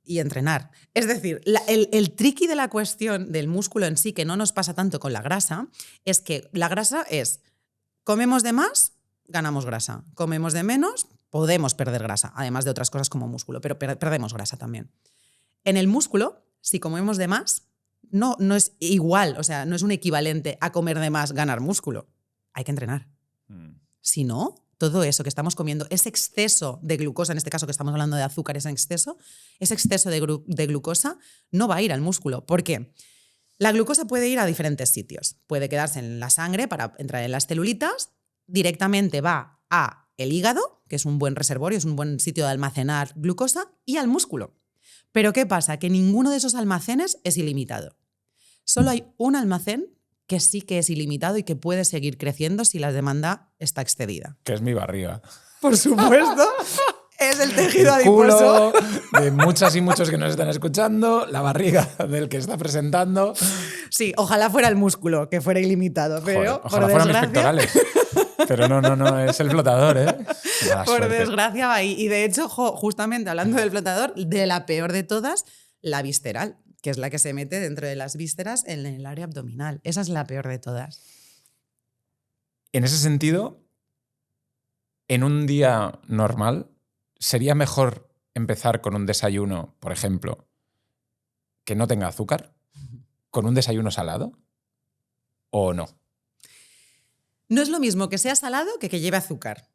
y entrenar. Es decir, el tricky de la cuestión del músculo en sí, que no nos pasa tanto con la grasa, es que la grasa es, comemos de más, ganamos grasa. Comemos de menos, podemos perder grasa, además de otras cosas como músculo, pero perdemos grasa también. En el músculo, si comemos de más, no es igual, o sea, no es un equivalente a comer de más, ganar músculo. Hay que entrenar. Si no, todo eso que estamos comiendo, ese exceso de glucosa, en este caso que estamos hablando de azúcar, ese exceso de glucosa no va a ir al músculo. ¿Por qué? La glucosa puede ir a diferentes sitios. Puede quedarse en la sangre para entrar en las celulitas, directamente va a el hígado, que es un buen reservorio, es un buen sitio de almacenar glucosa, y al músculo. Pero ¿qué pasa? Que ninguno de esos almacenes es ilimitado. Solo hay un almacén que sí que es ilimitado y que puede seguir creciendo si la demanda está excedida. Que es mi barriga. Por supuesto, es el tejido El culo adiposo. de muchas y muchos que nos están escuchando, la barriga del que está presentando. Sí, ojalá fuera el músculo, que fuera ilimitado, pero Joder, ojalá fueran mis pectorales. Pero no, es el flotador, ¿eh? Mala por suerte. desgracia va ahí. Y de hecho, justamente hablando del flotador, de la peor de todas, la visceral, que es la que se mete dentro de las vísceras en el área abdominal. Esa es la peor de todas. En ese sentido, en un día normal, ¿sería mejor empezar con un desayuno, por ejemplo, que no tenga azúcar? ¿Con un desayuno salado? ¿O no? No es lo mismo que sea salado que lleve azúcar.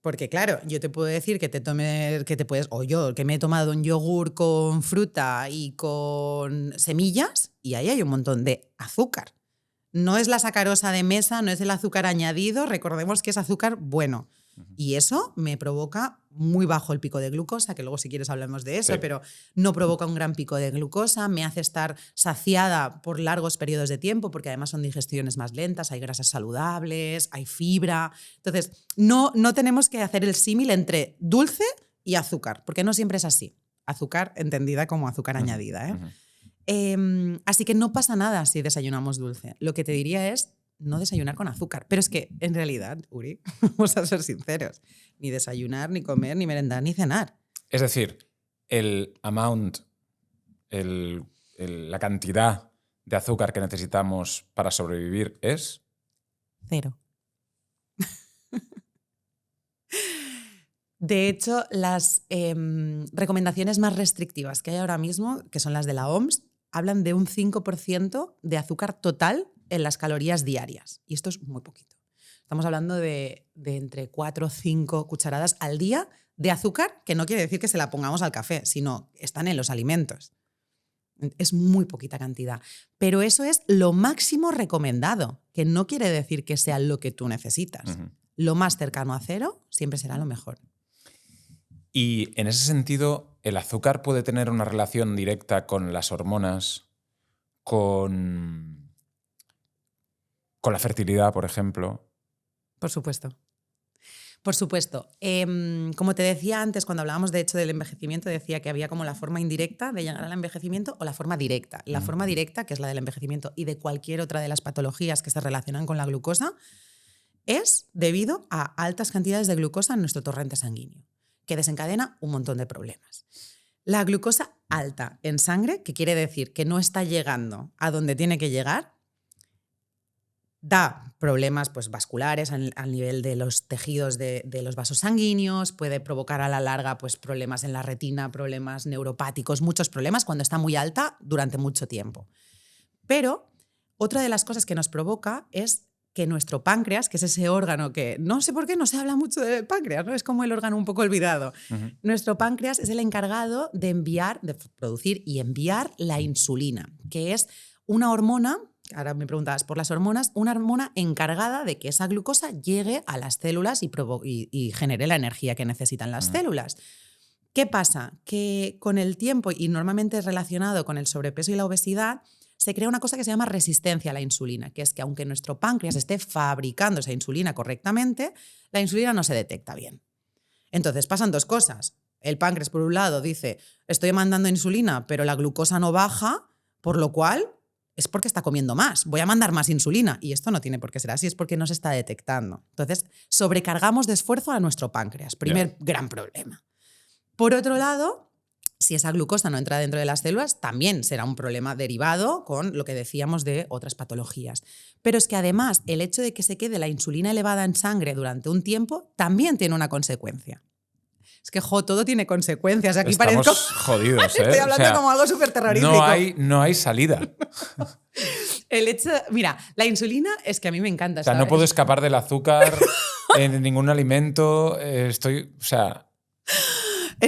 Porque claro, yo te puedo decir que o yo, que me he tomado un yogur con fruta y con semillas, y ahí hay un montón de azúcar. No es la sacarosa de mesa, no es el azúcar añadido, recordemos que es azúcar bueno. Y eso me provoca muy bajo el pico de glucosa, que luego si quieres hablamos de eso, Sí. pero no provoca un gran pico de glucosa, me hace estar saciada por largos periodos de tiempo, porque además son digestiones más lentas, hay grasas saludables, hay fibra. Entonces, no tenemos que hacer el símil entre dulce y azúcar, porque no siempre es así. Azúcar entendida como azúcar añadida, ¿eh? Así que no pasa nada si desayunamos dulce. Lo que te diría es no desayunar con azúcar. Pero es que, en realidad, Uri, vamos a ser sinceros, ni desayunar, ni comer, ni merendar, ni cenar. Es decir, el amount, la cantidad de azúcar que necesitamos para sobrevivir es... 0. De hecho, las recomendaciones más restrictivas que hay ahora mismo, que son las de la OMS, hablan de un 5% de azúcar total en las calorías diarias. Y esto es muy poquito. Estamos hablando de entre 4 o 5 cucharadas al día de azúcar, que no quiere decir que se la pongamos al café, sino están en los alimentos. Es muy poquita cantidad. Pero eso es lo máximo recomendado, que no quiere decir que sea lo que tú necesitas. Lo más cercano a 0 siempre será lo mejor. Y en ese sentido, ¿el azúcar puede tener una relación directa con las hormonas, con la fertilidad, por ejemplo? Por supuesto. Por supuesto. Como te decía antes, cuando hablábamos de hecho del envejecimiento, decía que había como la forma indirecta de llegar al envejecimiento o la forma directa. La forma directa, que es la del envejecimiento y de cualquier otra de las patologías que se relacionan con la glucosa, es debido a altas cantidades de glucosa en nuestro torrente sanguíneo, que desencadena un montón de problemas. La glucosa alta en sangre, que quiere decir que no está llegando a donde tiene que llegar, da problemas pues, vasculares al nivel de los tejidos de los vasos sanguíneos, puede provocar a la larga pues, problemas en la retina, problemas neuropáticos, muchos problemas cuando está muy alta durante mucho tiempo. Pero otra de las cosas que nos provoca es que nuestro páncreas, que es ese órgano que no sé por qué no se habla mucho del páncreas, ¿no? Es como el órgano un poco olvidado. Nuestro páncreas es el encargado de producir y enviar la insulina, que es una hormona, ahora me preguntabas por las hormonas, una hormona encargada de que esa glucosa llegue a las células y genere la energía que necesitan las células. ¿Qué pasa? Que con el tiempo, y normalmente relacionado con el sobrepeso y la obesidad, se crea una cosa que se llama resistencia a la insulina, que es que aunque nuestro páncreas esté fabricando esa insulina correctamente, la insulina no se detecta bien. Entonces pasan dos cosas. El páncreas, por un lado, dice, estoy mandando insulina, pero la glucosa no baja, por lo cual es porque está comiendo más, voy a mandar más insulina. Y esto no tiene por qué ser así, es porque no se está detectando. Entonces, sobrecargamos de esfuerzo a nuestro páncreas. Primer gran problema. Por otro lado, si esa glucosa no entra dentro de las células, también será un problema derivado con lo que decíamos de otras patologías. Pero es que además el hecho de que se quede la insulina elevada en sangre durante un tiempo también tiene una consecuencia. Es que todo tiene consecuencias. Aquí Estamos parezco jodidos, ¿eh? Estoy hablando como algo súper terrorífico. No hay salida. El hecho, mira, la insulina es que a mí me encanta. O sea, no puedo escapar del azúcar en ningún alimento. Es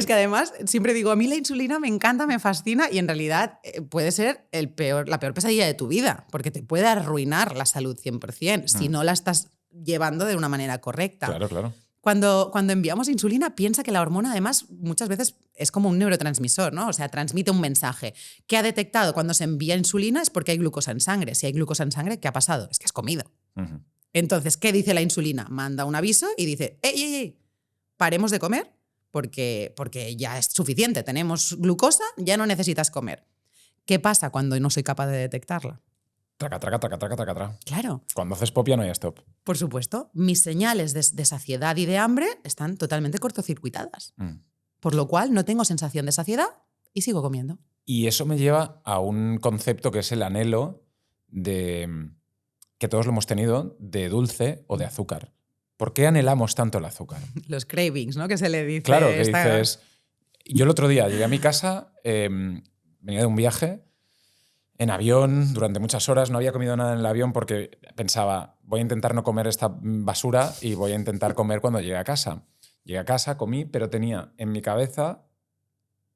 que además, siempre digo, a mí la insulina me encanta, me fascina y en realidad puede ser la peor pesadilla de tu vida, porque te puede arruinar la salud 100% si no la estás llevando de una manera correcta. Claro. Cuando enviamos insulina, piensa que la hormona además muchas veces es como un neurotransmisor, ¿no? O sea, transmite un mensaje. ¿Qué ha detectado cuando se envía insulina? Es porque hay glucosa en sangre. Si hay glucosa en sangre, ¿qué ha pasado? Es que has comido. Ujú. Entonces, ¿qué dice la insulina? Manda un aviso y dice, ¡ey, ey, ey! Paremos de comer porque ya es suficiente. Tenemos glucosa, ya no necesitas comer. ¿Qué pasa cuando no soy capaz de detectarla? Traca, traca, traca, traca, traca, traca. Claro. Cuando haces pop ya no hay stop. Por supuesto, mis señales de saciedad y de hambre están totalmente cortocircuitadas. Por lo cual no tengo sensación de saciedad y sigo comiendo. Y eso me lleva a un concepto que es el anhelo de que todos lo hemos tenido, de dulce o de azúcar. ¿Por qué anhelamos tanto el azúcar? Los cravings, ¿no? Que se le dice. Claro, que dices... Yo el otro día llegué a mi casa, venía de un viaje, en avión, durante muchas horas, no había comido nada en el avión porque pensaba, voy a intentar no comer esta basura y voy a intentar comer cuando llegue a casa. Llegué a casa, comí, pero tenía en mi cabeza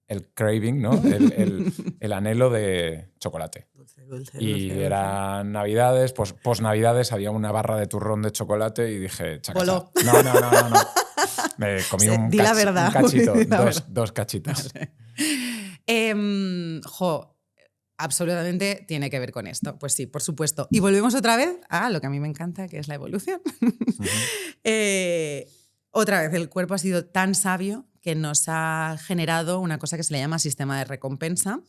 el craving, ¿no? El anhelo de chocolate. Dulce, Y eran Navidades, pues post-Navidades había una barra de turrón de chocolate y dije, chaca, Polo. no. Me comí Di la verdad. un cachito, Di la verdad. dos cachitos. Vale. Absolutamente tiene que ver con esto. Pues sí, por supuesto. Y volvemos otra vez a lo que a mí me encanta, que es la evolución. Otra vez, el cuerpo ha sido tan sabio que nos ha generado una cosa que se le llama sistema de recompensa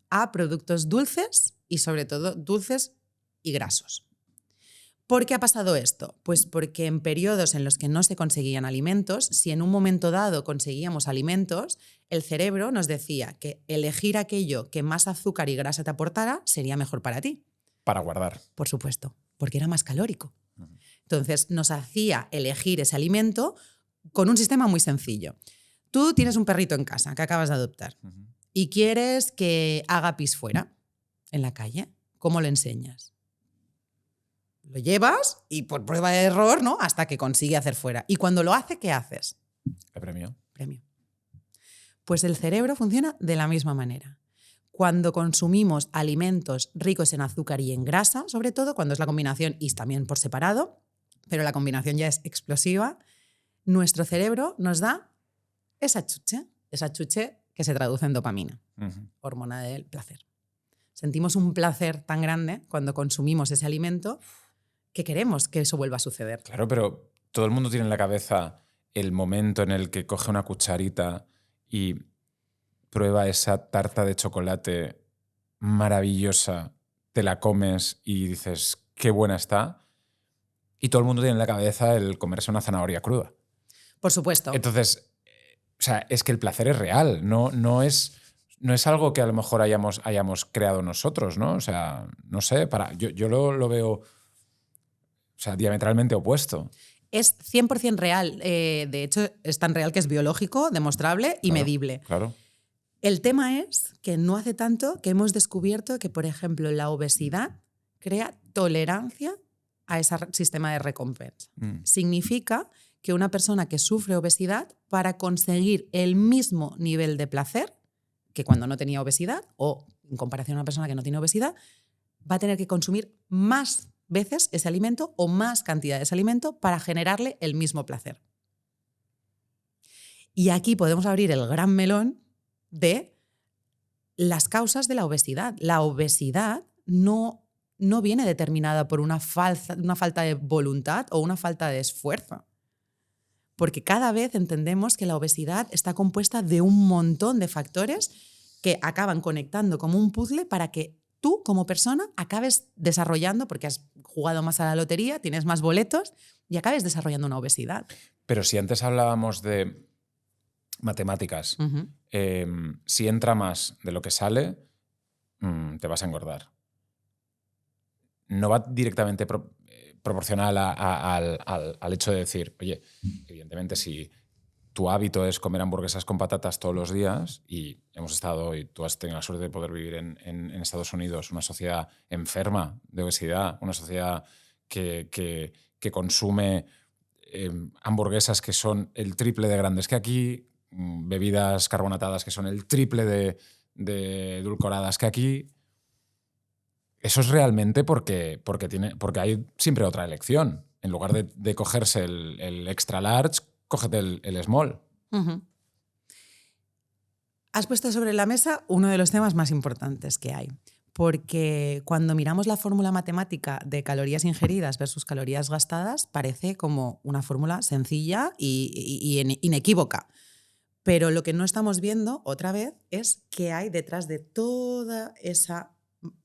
a productos dulces y sobre todo dulces y grasos. ¿Por qué ha pasado esto? Pues porque en periodos en los que no se conseguían alimentos, si en un momento dado conseguíamos alimentos, el cerebro nos decía que elegir aquello que más azúcar y grasa te aportara sería mejor para ti. Para guardar. Por supuesto, porque era más calórico. Entonces nos hacía elegir ese alimento con un sistema muy sencillo. Tú tienes un perrito en casa que acabas de adoptar y quieres que haga pis fuera, en la calle. ¿Cómo le enseñas? Lo llevas y por prueba de error, ¿no? Hasta que consigue hacer fuera. Y cuando lo hace, ¿qué haces? ¿El premio? Premio. Pues el cerebro funciona de la misma manera. Cuando consumimos alimentos ricos en azúcar y en grasa, sobre todo cuando es la combinación y también por separado, pero la combinación ya es explosiva, nuestro cerebro nos da esa chuche que se traduce en dopamina, hormona del placer. Sentimos un placer tan grande cuando consumimos ese alimento que queremos que eso vuelva a suceder. Claro, pero todo el mundo tiene en la cabeza el momento en el que coge una cucharita y prueba esa tarta de chocolate maravillosa, te la comes y dices, qué buena está. Y todo el mundo tiene en la cabeza el comerse una zanahoria cruda. Por supuesto. Entonces, o sea, es que el placer es real, no es algo que a lo mejor hayamos creado nosotros, ¿no? O sea, no sé, yo lo veo, o sea, diametralmente opuesto. Es 100% real. De hecho, es tan real que es biológico, demostrable y medible. Claro. El tema es que no hace tanto que hemos descubierto que, por ejemplo, la obesidad crea tolerancia a ese sistema de recompensa. Significa que una persona que sufre obesidad, para conseguir el mismo nivel de placer que cuando no tenía obesidad, o en comparación a una persona que no tiene obesidad, va a tener que consumir más veces ese alimento o más cantidad de ese alimento para generarle el mismo placer. Y aquí podemos abrir el gran melón de las causas de la obesidad. La obesidad no viene determinada por una falta de voluntad o una falta de esfuerzo. Porque cada vez entendemos que la obesidad está compuesta de un montón de factores que acaban conectando como un puzzle para que tú, como persona, acabes desarrollando, porque has jugado más a la lotería, tienes más boletos, y acabes desarrollando una obesidad. Pero si antes hablábamos de matemáticas, si entra más de lo que sale, te vas a engordar. No va directamente proporcional al hecho de decir, oye, evidentemente si tu hábito es comer hamburguesas con patatas todos los días, y hemos estado, y tú has tenido la suerte de poder vivir en Estados Unidos, una sociedad enferma de obesidad, una sociedad que consume hamburguesas que son el triple de grandes que aquí, bebidas carbonatadas que son el triple de edulcoradas que aquí. Eso es realmente porque hay siempre otra elección. En lugar de cogerse el extra large, cógete el small. Has puesto sobre la mesa uno de los temas más importantes que hay. Porque cuando miramos la fórmula matemática de calorías ingeridas versus calorías gastadas, parece como una fórmula sencilla y inequívoca. Pero lo que no estamos viendo, otra vez, es qué hay detrás de toda esa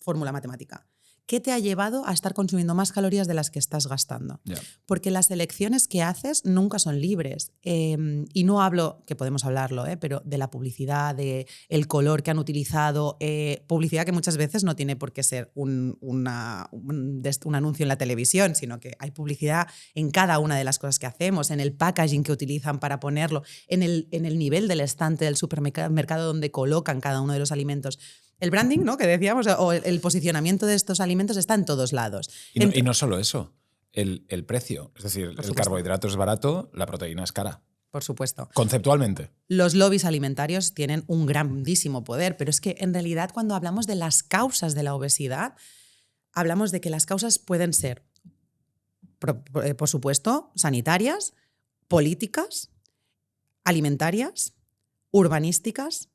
fórmula matemática. ¿Qué te ha llevado a estar consumiendo más calorías de las que estás gastando? Yeah. Porque las elecciones que haces nunca son libres. Y no hablo, que podemos hablarlo, pero de la publicidad, del color que han utilizado, publicidad que muchas veces no tiene por qué ser un anuncio en la televisión, sino que hay publicidad en cada una de las cosas que hacemos, en el packaging que utilizan para ponerlo, en el nivel del estante del supermercado donde colocan cada uno de los alimentos. El branding, ¿no?, que decíamos, o el posicionamiento de estos alimentos está en todos lados. Y no solo eso, el precio. Es decir, el carbohidrato es barato, la proteína es cara. Por supuesto. Conceptualmente. Los lobbies alimentarios tienen un grandísimo poder, pero es que en realidad cuando hablamos de las causas de la obesidad, hablamos de que las causas pueden ser, por supuesto, sanitarias, políticas, alimentarias, urbanísticas,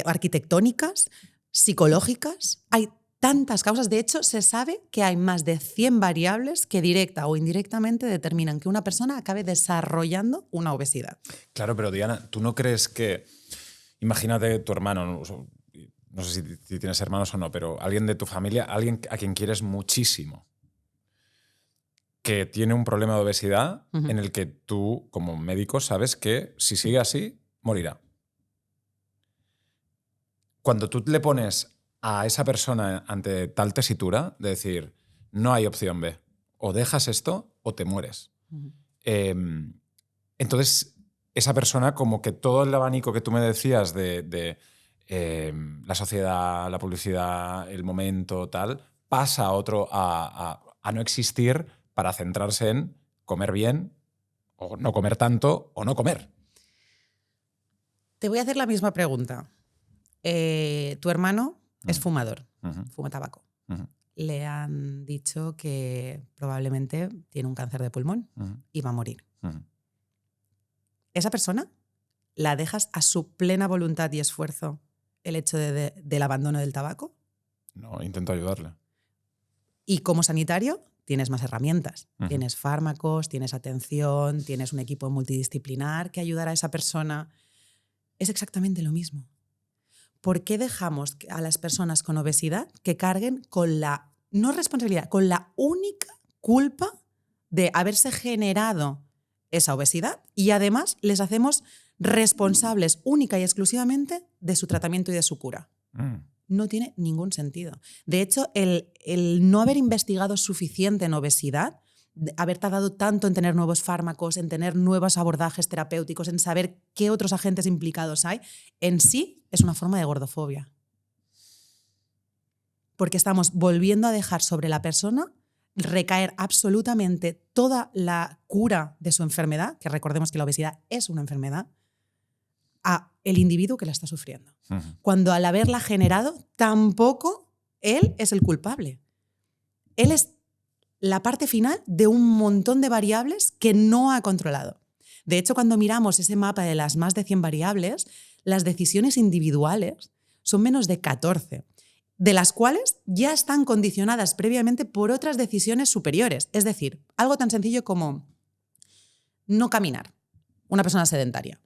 arquitectónicas, psicológicas. Hay tantas causas. De hecho, se sabe que hay más de 100 variables que directa o indirectamente determinan que una persona acabe desarrollando una obesidad. Claro, pero Diana, ¿tú no crees que, imagínate tu hermano, no sé si tienes hermanos o no, pero alguien de tu familia, alguien a quien quieres muchísimo, que tiene un problema de obesidad en el que tú, como médico, sabes que si sigue así, morirá? Cuando tú le pones a esa persona ante tal tesitura de decir, no hay opción B, o dejas esto o te mueres. Entonces, esa persona, como que todo el abanico que tú me decías de la sociedad, la publicidad, el momento, tal, pasa a otro, a no existir para centrarse en comer bien, o no comer tanto, o no comer. Te voy a hacer la misma pregunta. Tu hermano es fumador, fuma tabaco. Le han dicho que probablemente tiene un cáncer de pulmón y va a morir. ¿Esa persona la dejas a su plena voluntad y esfuerzo el hecho del abandono del tabaco? No, intento ayudarle. Y como sanitario tienes más herramientas. Tienes fármacos, tienes atención, tienes un equipo multidisciplinar que ayudará a esa persona. Es exactamente lo mismo. ¿Por qué dejamos a las personas con obesidad que carguen con la, no responsabilidad, con la única culpa de haberse generado esa obesidad y además les hacemos responsables única y exclusivamente de su tratamiento y de su cura? No tiene ningún sentido. De hecho, el no haber investigado suficiente en obesidad, haber tardado tanto en tener nuevos fármacos, en tener nuevos abordajes terapéuticos, en saber qué otros agentes implicados hay, en sí es una forma de gordofobia. Porque estamos volviendo a dejar sobre la persona recaer absolutamente toda la cura de su enfermedad, que recordemos que la obesidad es una enfermedad, a el individuo que la está sufriendo. Cuando al haberla generado, tampoco él es el culpable. Él es la parte final de un montón de variables que no ha controlado. De hecho, cuando miramos ese mapa de las más de 100 variables, las decisiones individuales son menos de 14, de las cuales ya están condicionadas previamente por otras decisiones superiores. Es decir, algo tan sencillo como no caminar, una persona sedentaria.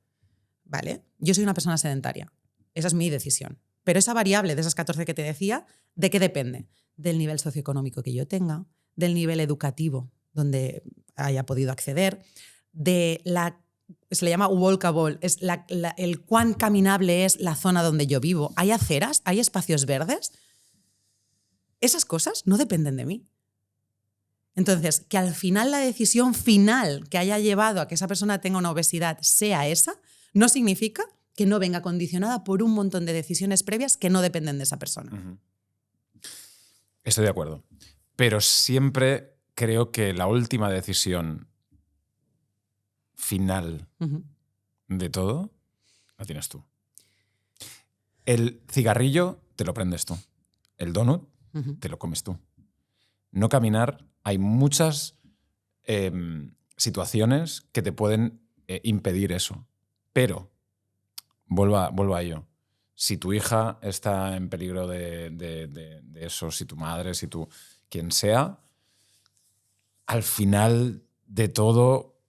¿Vale? Yo soy una persona sedentaria. Esa es mi decisión. Pero esa variable de esas 14 que te decía, ¿de qué depende? Del nivel socioeconómico que yo tenga, del nivel educativo donde haya podido acceder, de la, se le llama walkable, es el cuán caminable es la zona donde yo vivo. ¿Hay aceras? ¿Hay espacios verdes? Esas cosas no dependen de mí. Entonces, que al final la decisión final que haya llevado a que esa persona tenga una obesidad sea esa, no significa que no venga condicionada por un montón de decisiones previas que no dependen de esa persona. Estoy de acuerdo. Pero siempre creo que la última decisión final de todo la tienes tú. El cigarrillo te lo prendes tú. El donut te lo comes tú. No caminar, hay muchas situaciones que te pueden impedir eso. Pero, vuelvo a ello. Si tu hija está en peligro de eso, si tu madre, si tu... quien sea, al final de todo,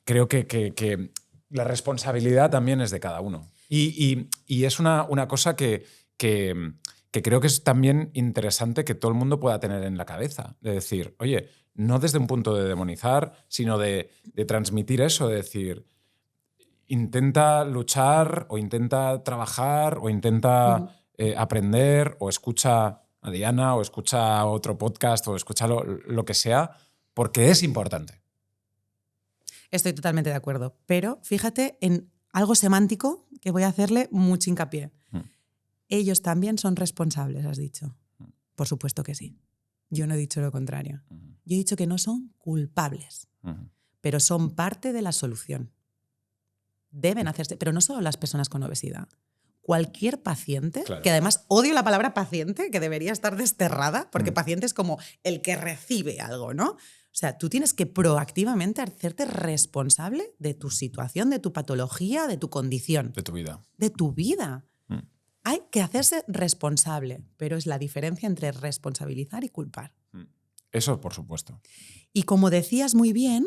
creo que la responsabilidad también es de cada uno. Y es una cosa que creo que es también interesante que todo el mundo pueda tener en la cabeza. De decir, oye, no desde un punto de demonizar, sino de transmitir eso, de decir, intenta luchar o intenta trabajar o intenta aprender o escucha a Diana o escucha otro podcast o escucha lo que sea, porque es importante. Estoy totalmente de acuerdo, pero fíjate en algo semántico que voy a hacerle mucho hincapié. Ellos también son responsables, has dicho. Por supuesto que sí. Yo no he dicho lo contrario. Yo he dicho que no son culpables, pero son parte de la solución. Deben hacerse, pero no solo las personas con obesidad. Cualquier paciente, claro, que además odio la palabra paciente, que debería estar desterrada, porque paciente es como el que recibe algo, ¿no? O sea, tú tienes que proactivamente hacerte responsable de tu situación, de tu patología, de tu condición. De tu vida. De tu vida. Hay que hacerse responsable, pero es la diferencia entre responsabilizar y culpar. Eso, por supuesto. Y como decías muy bien,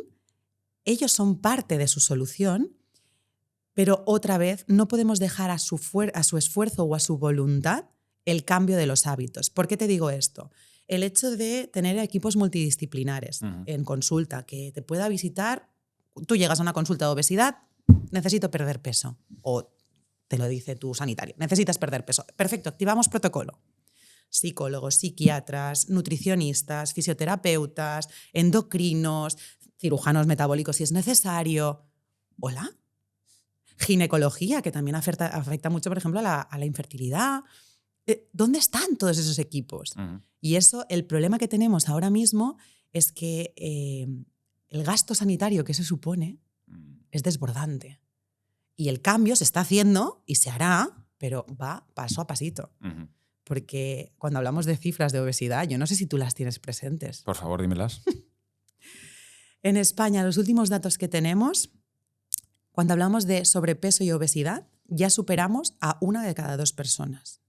ellos son parte de su solución, pero otra vez no podemos dejar a su esfuerzo o a su voluntad el cambio de los hábitos. ¿Por qué te digo esto? El hecho de tener equipos multidisciplinares en consulta, que te pueda visitar, tú llegas a una consulta de obesidad, necesito perder peso, o te lo dice tu sanitario, necesitas perder peso. Perfecto, activamos protocolo. Psicólogos, psiquiatras, nutricionistas, fisioterapeutas, endocrinos, cirujanos metabólicos si es necesario. ¿Hola? Ginecología, que también afecta mucho, por ejemplo, a la infertilidad. ¿Dónde están todos esos equipos? Y eso, el problema que tenemos ahora mismo es que el gasto sanitario que se supone es desbordante. Y el cambio se está haciendo y se hará, pero va paso a pasito. Porque cuando hablamos de cifras de obesidad, yo no sé si tú las tienes presentes. Por favor, dímelas. En España, los últimos datos que tenemos, cuando hablamos de sobrepeso y obesidad, ya superamos a 1 de cada 2 personas.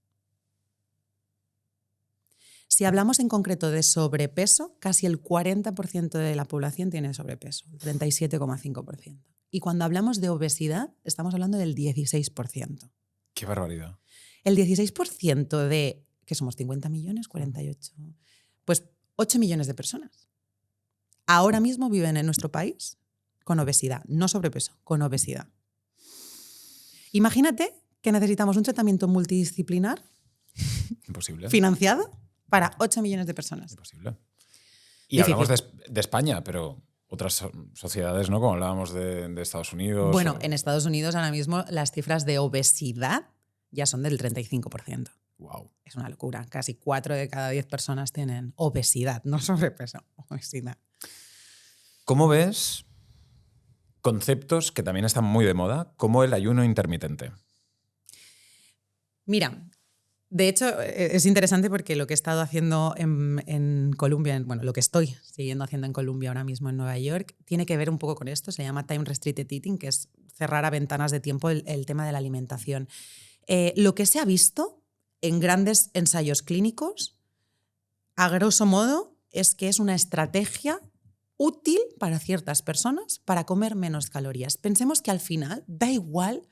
Si hablamos en concreto de sobrepeso, casi el 40% de la población tiene sobrepeso, el 37,5%. Y cuando hablamos de obesidad, estamos hablando del 16%. ¡Qué barbaridad! El 16% de, ¿qué somos? 50 millones, 48. Pues 8 millones de personas. Ahora mismo viven en nuestro país con obesidad, no sobrepeso, con obesidad. Imagínate que necesitamos un tratamiento multidisciplinar. Imposible. Financiado para 8 millones de personas. Imposible. Y hablamos de España, pero otras sociedades, ¿no? Como hablábamos de Estados Unidos. Bueno, en Estados Unidos ahora mismo las cifras de obesidad ya son del 35%. Wow. Es una locura. Casi 4 de cada 10 personas tienen obesidad, no sobrepeso, obesidad. ¿Cómo ves conceptos que también están muy de moda, como el ayuno intermitente? Mira, de hecho es interesante porque lo que he estado haciendo en Colombia, bueno, lo que estoy siguiendo haciendo en Colombia ahora mismo en Nueva York, tiene que ver un poco con esto. Se llama Time Restricted Eating, que es cerrar a ventanas de tiempo el tema de la alimentación. Lo que se ha visto en grandes ensayos clínicos, a grosso modo, es que es una estrategia útil para ciertas personas para comer menos calorías. Pensemos que al final da igual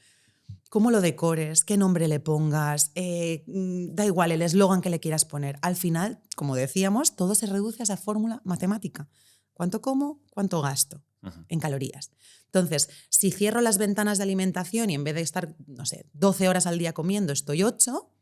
cómo lo decores, qué nombre le pongas, da igual el eslogan que le quieras poner. Al final, como decíamos, todo se reduce a esa fórmula matemática. ¿Cuánto como? ¿Cuánto gasto? En calorías. Entonces, si cierro las ventanas de alimentación y en vez de estar, no sé, 12 horas al día comiendo, estoy 8,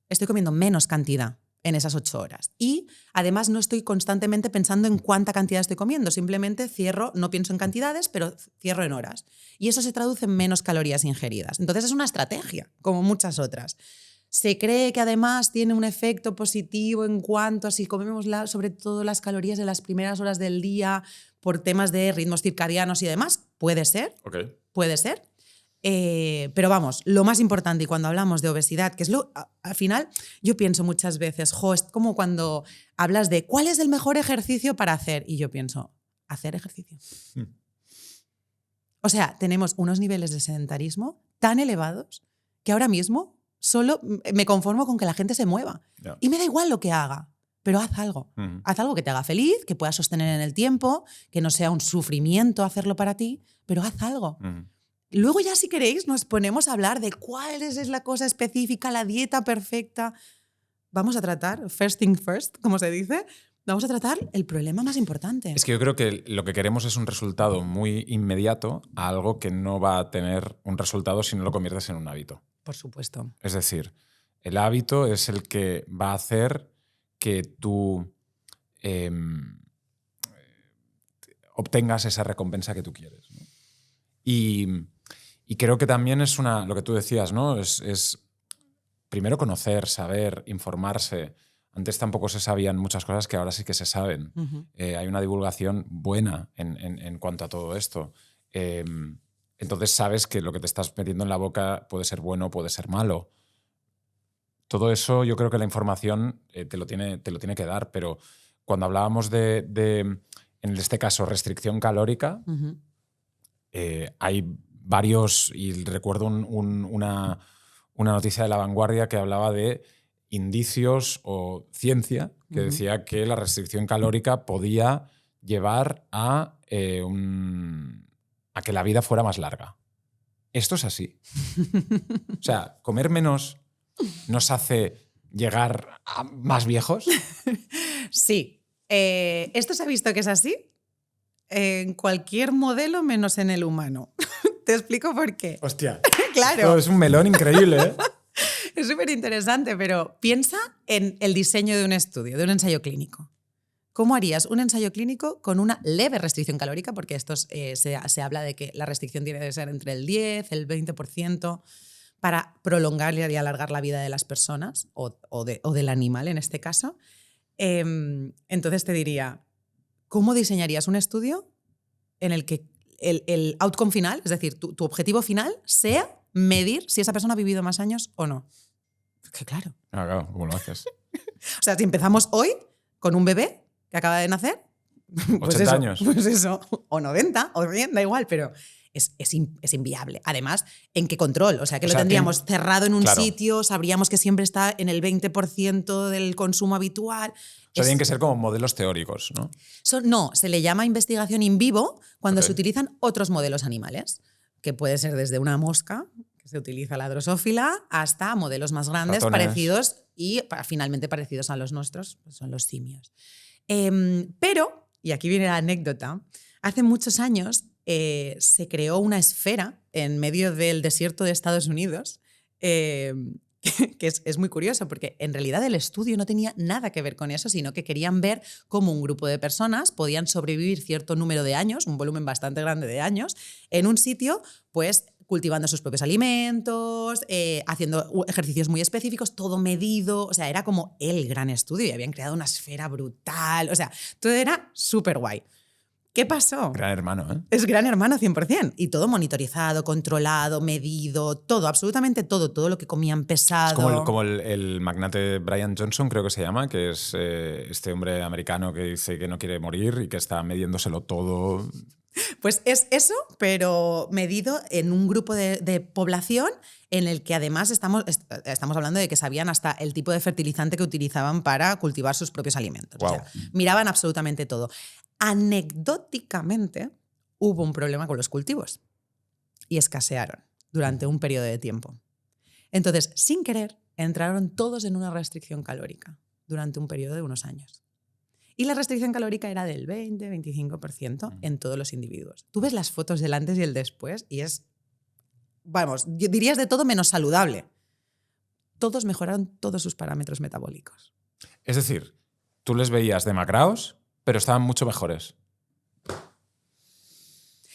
estoy comiendo menos cantidad en esas 8 horas. Y además no estoy constantemente pensando en cuánta cantidad estoy comiendo, simplemente cierro, no pienso en cantidades, pero cierro en horas. Y eso se traduce en menos calorías ingeridas. Entonces es una estrategia, como muchas otras. Se cree que además tiene un efecto positivo en cuanto a si comemos sobre todo las calorías de las primeras horas del día por temas de ritmos circadianos y demás. Puede ser, puede ser. Pero vamos, lo más importante, y cuando hablamos de obesidad, que es al final, yo pienso muchas veces, es como cuando hablas de cuál es el mejor ejercicio para hacer, y yo pienso, hacer ejercicio. O sea, tenemos unos niveles de sedentarismo tan elevados que ahora mismo solo me conformo con que la gente se mueva. Ya. Y me da igual lo que haga, pero haz algo. Haz algo que te haga feliz, que puedas sostener en el tiempo, que no sea un sufrimiento hacerlo para ti, pero haz algo. Luego ya, si queréis, nos ponemos a hablar de cuál es la cosa específica, la dieta perfecta. Vamos a tratar, first thing first, como se dice, vamos a tratar el problema más importante. Es que yo creo que lo que queremos es un resultado muy inmediato a algo que no va a tener un resultado si no lo conviertes en un hábito. Por supuesto. Es decir, el hábito es el que va a hacer que tú obtengas esa recompensa que tú quieres, ¿no? Y creo que también es lo que tú decías, ¿no? Es primero conocer, saber, informarse. Antes tampoco se sabían muchas cosas que ahora sí que se saben. Hay una divulgación buena en cuanto a todo esto. Entonces sabes que lo que te estás metiendo en la boca puede ser bueno o puede ser malo. Todo eso yo creo que la información te lo tiene que dar, pero cuando hablábamos de en este caso, restricción calórica, hay varios, y recuerdo una noticia de La Vanguardia que hablaba de indicios o ciencia que decía que la restricción calórica podía llevar a que la vida fuera más larga. Esto es así. O sea, comer menos nos hace llegar a más viejos. Sí. Esto se ha visto que es así en cualquier modelo menos en el humano. Te explico por qué. Hostia. Claro. Esto es un melón increíble, ¿eh? Es súper interesante, pero piensa en el diseño de un estudio, de un ensayo clínico. ¿Cómo harías un ensayo clínico con una leve restricción calórica? Porque esto se habla de que la restricción tiene que ser entre el 10, el 20% para prolongar y alargar la vida de las personas o del animal en este caso. Entonces te diría, ¿cómo diseñarías un estudio en el que el outcome final, es decir, tu objetivo final, sea medir si esa persona ha vivido más años o no? Que claro. Claro, ¿cómo lo haces? O sea, si empezamos hoy con un bebé que acaba de nacer, pues 80 eso, años. Pues eso, o 90, o 100, da igual, pero es inviable. Además, ¿en qué control? O sea, que lo tendríamos cerrado en un sitio, sabríamos que siempre está en el 20% del consumo habitual. O sea, tienen que ser como modelos teóricos, ¿no? No, se le llama investigación in vivo cuando se utilizan otros modelos animales, que puede ser desde una mosca, que se utiliza la drosófila, hasta modelos más grandes, ratones, parecidos y finalmente parecidos a los nuestros, pues son los simios. Pero, y aquí viene la anécdota, hace muchos años se creó una esfera en medio del desierto de Estados Unidos que es muy curioso porque en realidad el estudio no tenía nada que ver con eso, sino que querían ver cómo un grupo de personas podían sobrevivir cierto número de años, un volumen bastante grande de años, en un sitio, pues cultivando sus propios alimentos, haciendo ejercicios muy específicos, todo medido. O sea, era como el gran estudio y habían creado una esfera brutal. O sea, todo era súper guay. ¿Qué pasó? Gran Hermano, ¿eh? Es Gran Hermano 100%. Y todo monitorizado, controlado, medido, todo, absolutamente todo. Todo lo que comían pesado. Es como el magnate Brian Johnson, creo que se llama, que es este hombre americano que dice que no quiere morir y que está midiéndoselo todo. Pues es eso, pero medido en un grupo de población en el que además estamos hablando de que sabían hasta el tipo de fertilizante que utilizaban para cultivar sus propios alimentos. Wow. O sea, miraban absolutamente todo. Anecdóticamente, hubo un problema con los cultivos y escasearon durante un periodo de tiempo. Entonces, sin querer, entraron todos en una restricción calórica durante un periodo de unos años. Y la restricción calórica era del 20-25% en todos los individuos. Tú ves las fotos del antes y el después y es, vamos, dirías de todo menos saludable. Todos mejoraron todos sus parámetros metabólicos. Es decir, tú les veías demacrados, pero estaban mucho mejores.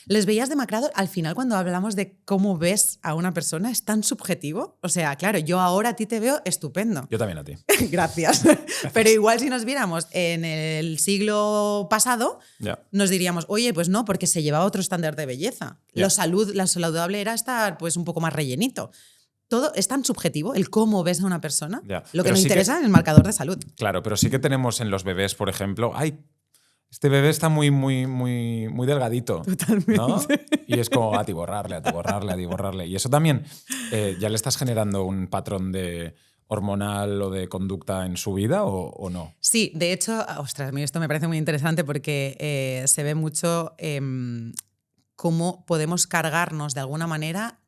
Les veías demacrados. Al final, cuando hablamos de cómo ves a una persona, es tan subjetivo. O sea, claro, yo ahora a ti te veo estupendo. Yo también a ti. Gracias. Pero igual si nos viéramos en el siglo pasado, nos diríamos, oye, pues no, porque se llevaba otro estándar de belleza. Lo saludable era estar pues un poco más rellenito. Todo es tan subjetivo, el cómo ves a una persona. Lo que nos interesa es el marcador de salud. Claro, pero sí que tenemos en los bebés, por ejemplo, este bebé está muy, muy, muy, muy delgadito. Totalmente. ¿No? Y es como atiborrarle, atiborrarle, atiborrarle. Y eso también ya le estás generando un patrón de hormonal o de conducta en su vida o no. Sí, de hecho, ostras, a mí esto me parece muy interesante porque se ve mucho cómo podemos cargarnos de alguna manera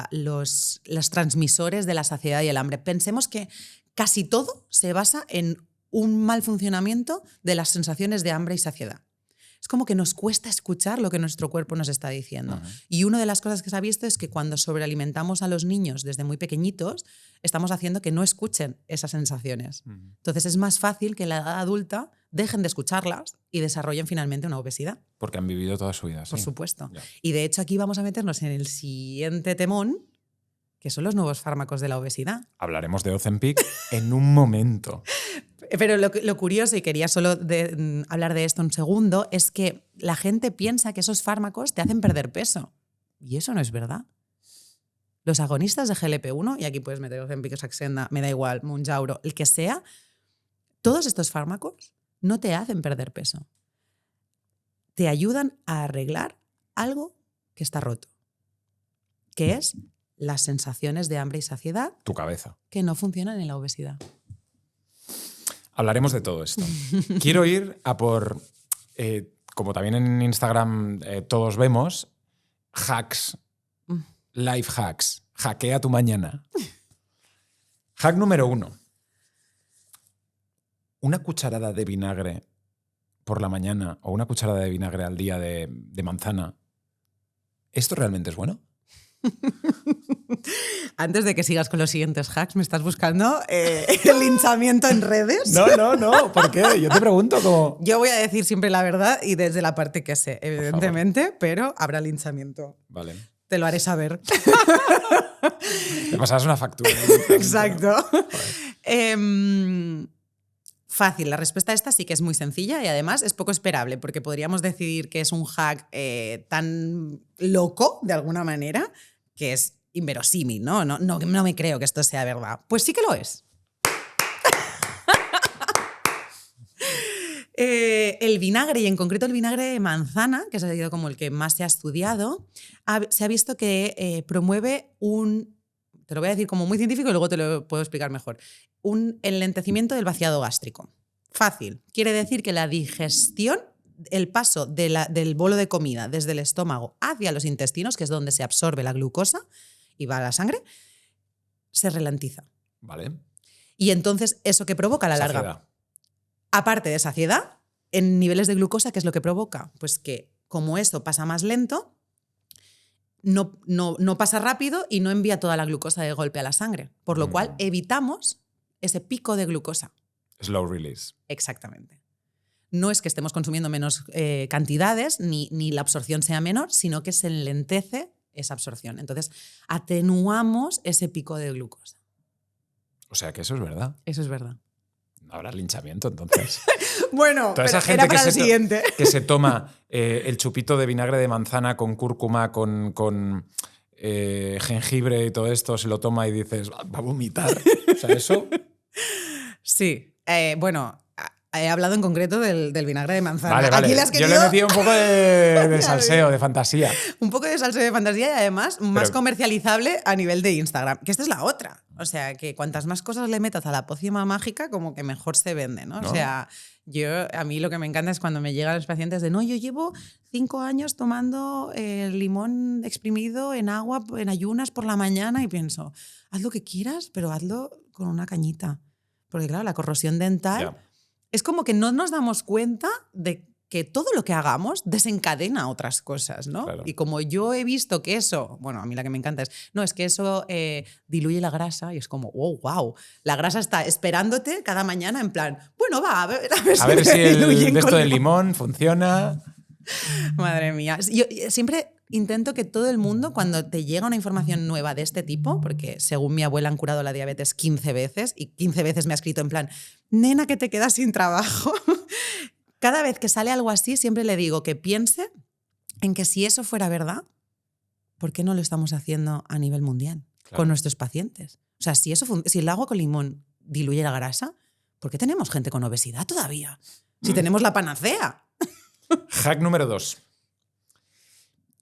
los transmisores de la saciedad y el hambre. Pensemos que casi todo se basa en un mal funcionamiento de las sensaciones de hambre y saciedad. Es como que nos cuesta escuchar lo que nuestro cuerpo nos está diciendo. Uh-huh. Y una de las cosas que se ha visto es que cuando sobrealimentamos a los niños desde muy pequeñitos, estamos haciendo que no escuchen esas sensaciones. Uh-huh. Entonces es más fácil que en la edad adulta dejen de escucharlas y desarrollen finalmente una obesidad. Porque han vivido toda su vida así. Por supuesto. Ya. Y de hecho aquí vamos a meternos en el siguiente temón, que son los nuevos fármacos de la obesidad. Hablaremos de Ozempic en un momento. Pero lo curioso, y quería solo hablar de esto un segundo, es que la gente piensa que esos fármacos te hacen perder peso. Y eso no es verdad. Los agonistas de GLP-1, y aquí puedes meter Ozempic, Saxenda, me da igual, Mounjaro, el que sea, todos estos fármacos no te hacen perder peso. Te ayudan a arreglar algo que está roto, que es las sensaciones de hambre y saciedad Tu cabeza. que no funcionan en la obesidad. Hablaremos de todo esto. Quiero ir a por, como también en Instagram todos vemos, hacks, life hacks. Hackea tu mañana. Hack número 1. Una cucharada de vinagre por la mañana o una cucharada de vinagre al día de manzana. ¿Esto realmente es bueno? Antes de que sigas con los siguientes hacks, ¿me estás buscando el linchamiento en redes? No. ¿Por qué? Yo te pregunto cómo... Yo voy a decir siempre la verdad y desde la parte que sé, evidentemente, pero habrá linchamiento. Vale. Te lo haré saber. Te pasarás una factura. Exacto. Fácil, la respuesta a esta sí que es muy sencilla y además es poco esperable porque podríamos decir que es un hack tan loco, de alguna manera, que es inverosímil, ¿no? No me creo que esto sea verdad. Pues sí que lo es. El vinagre, y en concreto el vinagre de manzana, que ha sido como el que más se ha estudiado, se ha visto que promueve te lo voy a decir como muy científico y luego te lo puedo explicar mejor, un enlentecimiento del vaciado gástrico. Fácil. Quiere decir que la digestión, el paso del bolo de comida desde el estómago hacia los intestinos, que es donde se absorbe la glucosa y va a la sangre, se ralentiza. Vale. Y entonces, ¿eso que provoca a la larga? Saciedad. Aparte de saciedad, en niveles de glucosa, ¿qué es lo que provoca? Pues que como eso pasa más lento, no pasa rápido y no envía toda la glucosa de golpe a la sangre. Por lo cual evitamos ese pico de glucosa. Slow release. Exactamente. No es que estemos consumiendo menos cantidades ni la absorción sea menor, sino que se enlentece esa absorción. Entonces, atenuamos ese pico de glucosa. O sea que eso es verdad. Eso es verdad. No habrá linchamiento, entonces. Bueno, Toda esa pero gente era para el siguiente. que se toma el chupito de vinagre de manzana con cúrcuma, con jengibre y todo esto, se lo toma y dices, va a vomitar. O sea, eso... Sí. Bueno, he hablado en concreto del vinagre de manzana. Vale. Aquí le has Yo le he metido un poco de salseo, de fantasía. Un poco de salseo de fantasía y además más comercializable a nivel de Instagram. Que esta es la otra. O sea, que cuantas más cosas le metas a la pócima mágica, como que mejor se vende, ¿no? O sea, a mí lo que me encanta es cuando me llegan los pacientes de, no, yo llevo 5 años tomando limón exprimido en agua, en ayunas por la mañana, y pienso, haz lo que quieras, pero hazlo con una cañita. Porque claro, la corrosión dental es como que no nos damos cuenta de que todo lo que hagamos desencadena otras cosas, ¿no? Claro. Y como yo he visto que eso, bueno, a mí la que me encanta es que eso diluye la grasa y es como, oh, wow, la grasa está esperándote cada mañana en plan, bueno, va, a ver si el de esto del limón funciona. Madre mía. Yo siempre intento que todo el mundo, cuando te llega una información nueva de este tipo, porque según mi abuela han curado la diabetes 15 veces y 15 veces me ha escrito en plan, nena, que te quedas sin trabajo. Cada vez que sale algo así, siempre le digo que piense en que si eso fuera verdad, ¿por qué no lo estamos haciendo a nivel mundial con nuestros pacientes? O sea, si el agua con limón diluye la grasa, ¿por qué tenemos gente con obesidad todavía? Si tenemos la panacea. Hack número 2.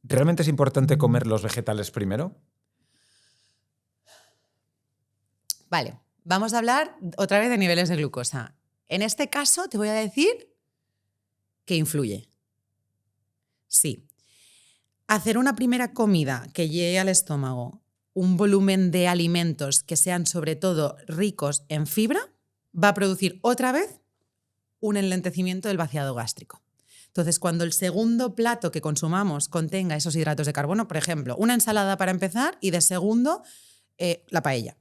¿Realmente es importante comer los vegetales primero? Vale, vamos a hablar otra vez de niveles de glucosa. En este caso te voy a decir que influye. Sí. Hacer una primera comida que llegue al estómago un volumen de alimentos que sean sobre todo ricos en fibra va a producir otra vez un enlentecimiento del vaciado gástrico. Entonces, cuando el segundo plato que consumamos contenga esos hidratos de carbono, por ejemplo, una ensalada para empezar y de segundo, la paella.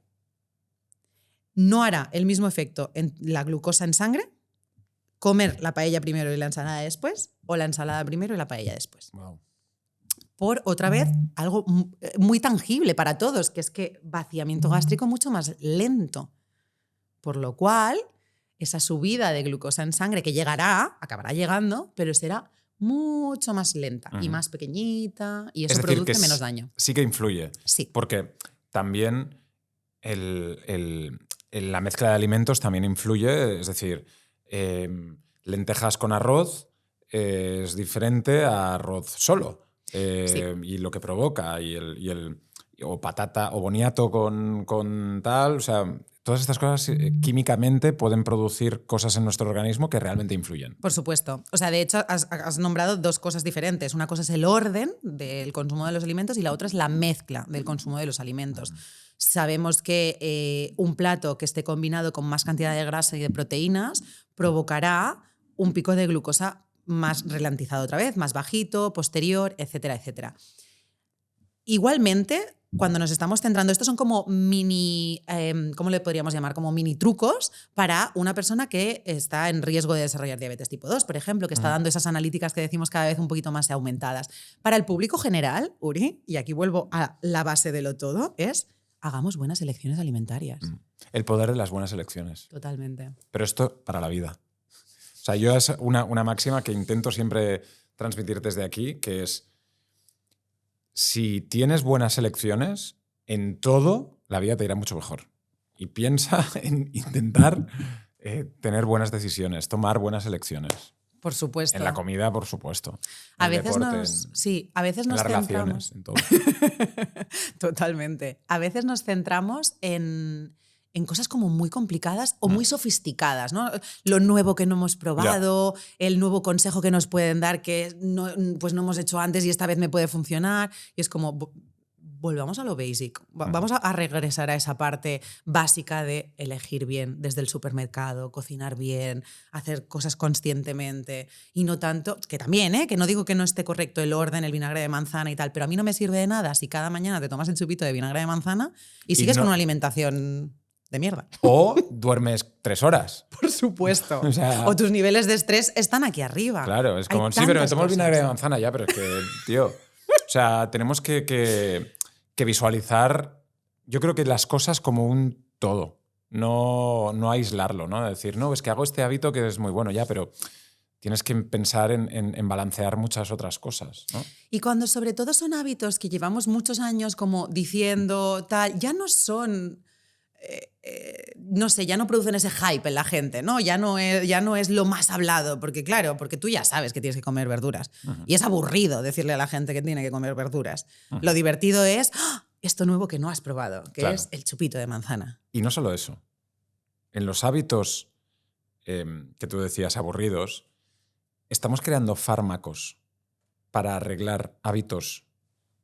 No hará el mismo efecto en la glucosa en sangre comer la paella primero y la ensalada después, o la ensalada primero y la paella después. Wow. Por, otra vez, algo muy tangible para todos, que es que vaciamiento gástrico mucho más lento. Por lo cual, esa subida de glucosa en sangre que llegará, acabará llegando, pero será mucho más lenta y más pequeñita, y eso produce menos daño. Sí que influye. Sí. Porque también la mezcla de alimentos también influye, es decir, lentejas con arroz es diferente a arroz solo. Sí. Y lo que provoca, o patata, o boniato con tal, o sea, todas estas cosas químicamente pueden producir cosas en nuestro organismo que realmente influyen. Por supuesto. O sea, de hecho, has nombrado dos cosas diferentes. Una cosa es el orden del consumo de los alimentos y la otra es la mezcla del consumo de los alimentos. Sabemos que un plato que esté combinado con más cantidad de grasa y de proteínas provocará un pico de glucosa más ralentizado otra vez, más bajito, posterior, etcétera, etcétera. Igualmente, cuando nos estamos centrando, estos son como mini, ¿cómo le podríamos llamar? Como mini trucos para una persona que está en riesgo de desarrollar diabetes tipo 2, por ejemplo, que está dando esas analíticas que decimos cada vez un poquito más aumentadas. Para el público general, Uri, y aquí vuelvo a la base de lo todo, es hagamos buenas elecciones alimentarias. El poder de las buenas elecciones. Totalmente. Pero esto para la vida. O sea, yo es una máxima que intento siempre transmitir desde aquí, que es: si tienes buenas elecciones, en todo la vida te irá mucho mejor. Y piensa en intentar tener buenas decisiones, tomar buenas elecciones. Por supuesto. En la comida, por supuesto. A veces a veces nos centramos. centramos. En todo. Totalmente. A veces nos centramos en cosas como muy complicadas o muy sofisticadas, ¿no? Lo nuevo que no hemos probado, el nuevo consejo que nos pueden dar que no hemos hecho antes y esta vez me puede funcionar. Y es como, volvamos a lo basic. Vamos a regresar a esa parte básica de elegir bien desde el supermercado, cocinar bien, hacer cosas conscientemente y no tanto, que también, que no digo que no esté correcto el orden, el vinagre de manzana y tal, pero a mí no me sirve de nada si cada mañana te tomas el chupito de vinagre de manzana y sigues con una alimentación de mierda. O duermes 3 horas. Por supuesto. O sea, o tus niveles de estrés están aquí arriba. Claro, es como, sí, pero me tomo el vinagre de manzana ya, pero es que, tío, o sea, tenemos que visualizar, yo creo que las cosas como un todo, no aislarlo, ¿no? Decir, no, es que hago este hábito que es muy bueno ya, pero tienes que pensar en balancear muchas otras cosas, ¿no? Y cuando sobre todo son hábitos que llevamos muchos años como diciendo tal, ya no son... no sé, ya no producen ese hype en la gente, ¿no? Ya no es lo más hablado, porque claro, porque tú ya sabes que tienes que comer verduras. Y es aburrido decirle a la gente que tiene que comer verduras. Lo divertido es esto nuevo que no has probado, que es el chupito de manzana. Y no solo eso. En los hábitos que tú decías aburridos, estamos creando fármacos para arreglar hábitos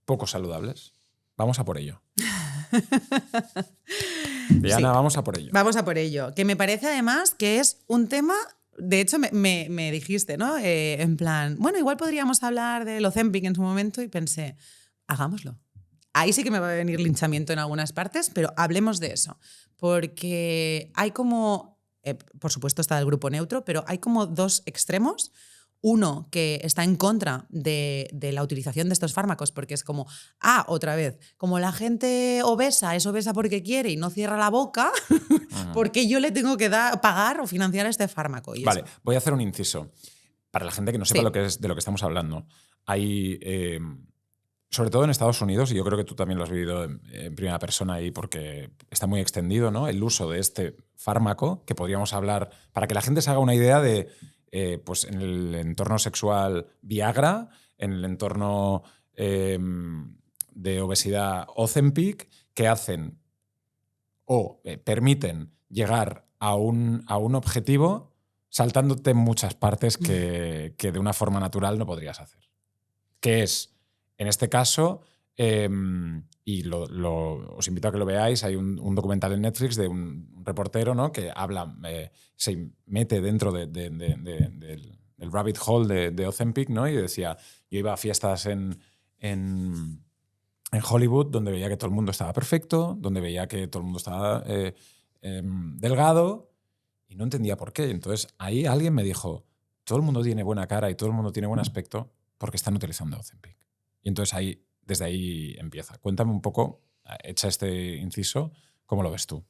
poco saludables. Vamos a por ello. Diana, vamos a por ello. Vamos a por ello. Que me parece además que es un tema, de hecho me dijiste, ¿no? En plan, bueno, igual podríamos hablar del Ozempic en su momento y pensé, hagámoslo. Ahí sí que me va a venir linchamiento en algunas partes, pero hablemos de eso. Porque hay como, por supuesto está el grupo neutro, pero hay como dos extremos. Uno que está en contra de la utilización de estos fármacos porque es como, otra vez, como la gente obesa es obesa porque quiere y no cierra la boca, ¿por qué yo le tengo que pagar o financiar este fármaco? Y vale, eso. Voy a hacer un inciso. Para la gente que no sepa lo que es, de lo que estamos hablando, hay, sobre todo en Estados Unidos, y yo creo que tú también lo has vivido en primera persona ahí porque está muy extendido, ¿no? El uso de este fármaco, que podríamos hablar, para que la gente se haga una idea de pues en el entorno sexual Viagra, en el entorno de obesidad Ozempic, que hacen o permiten llegar a un objetivo saltándote muchas partes que de una forma natural no podrías hacer. Que es, en este caso, y os invito a que lo veáis, hay un documental en Netflix de un reportero, ¿no?, que habla, se mete dentro del rabbit hole de Ozempic, ¿no? Y decía, yo iba a fiestas en Hollywood donde veía que todo el mundo estaba perfecto, donde veía que todo el mundo estaba delgado y no entendía por qué. Entonces ahí alguien me dijo, todo el mundo tiene buena cara y todo el mundo tiene buen aspecto porque están utilizando Ozempic. Y entonces desde ahí empieza. Cuéntame un poco, hecha este inciso, ¿cómo lo ves tú?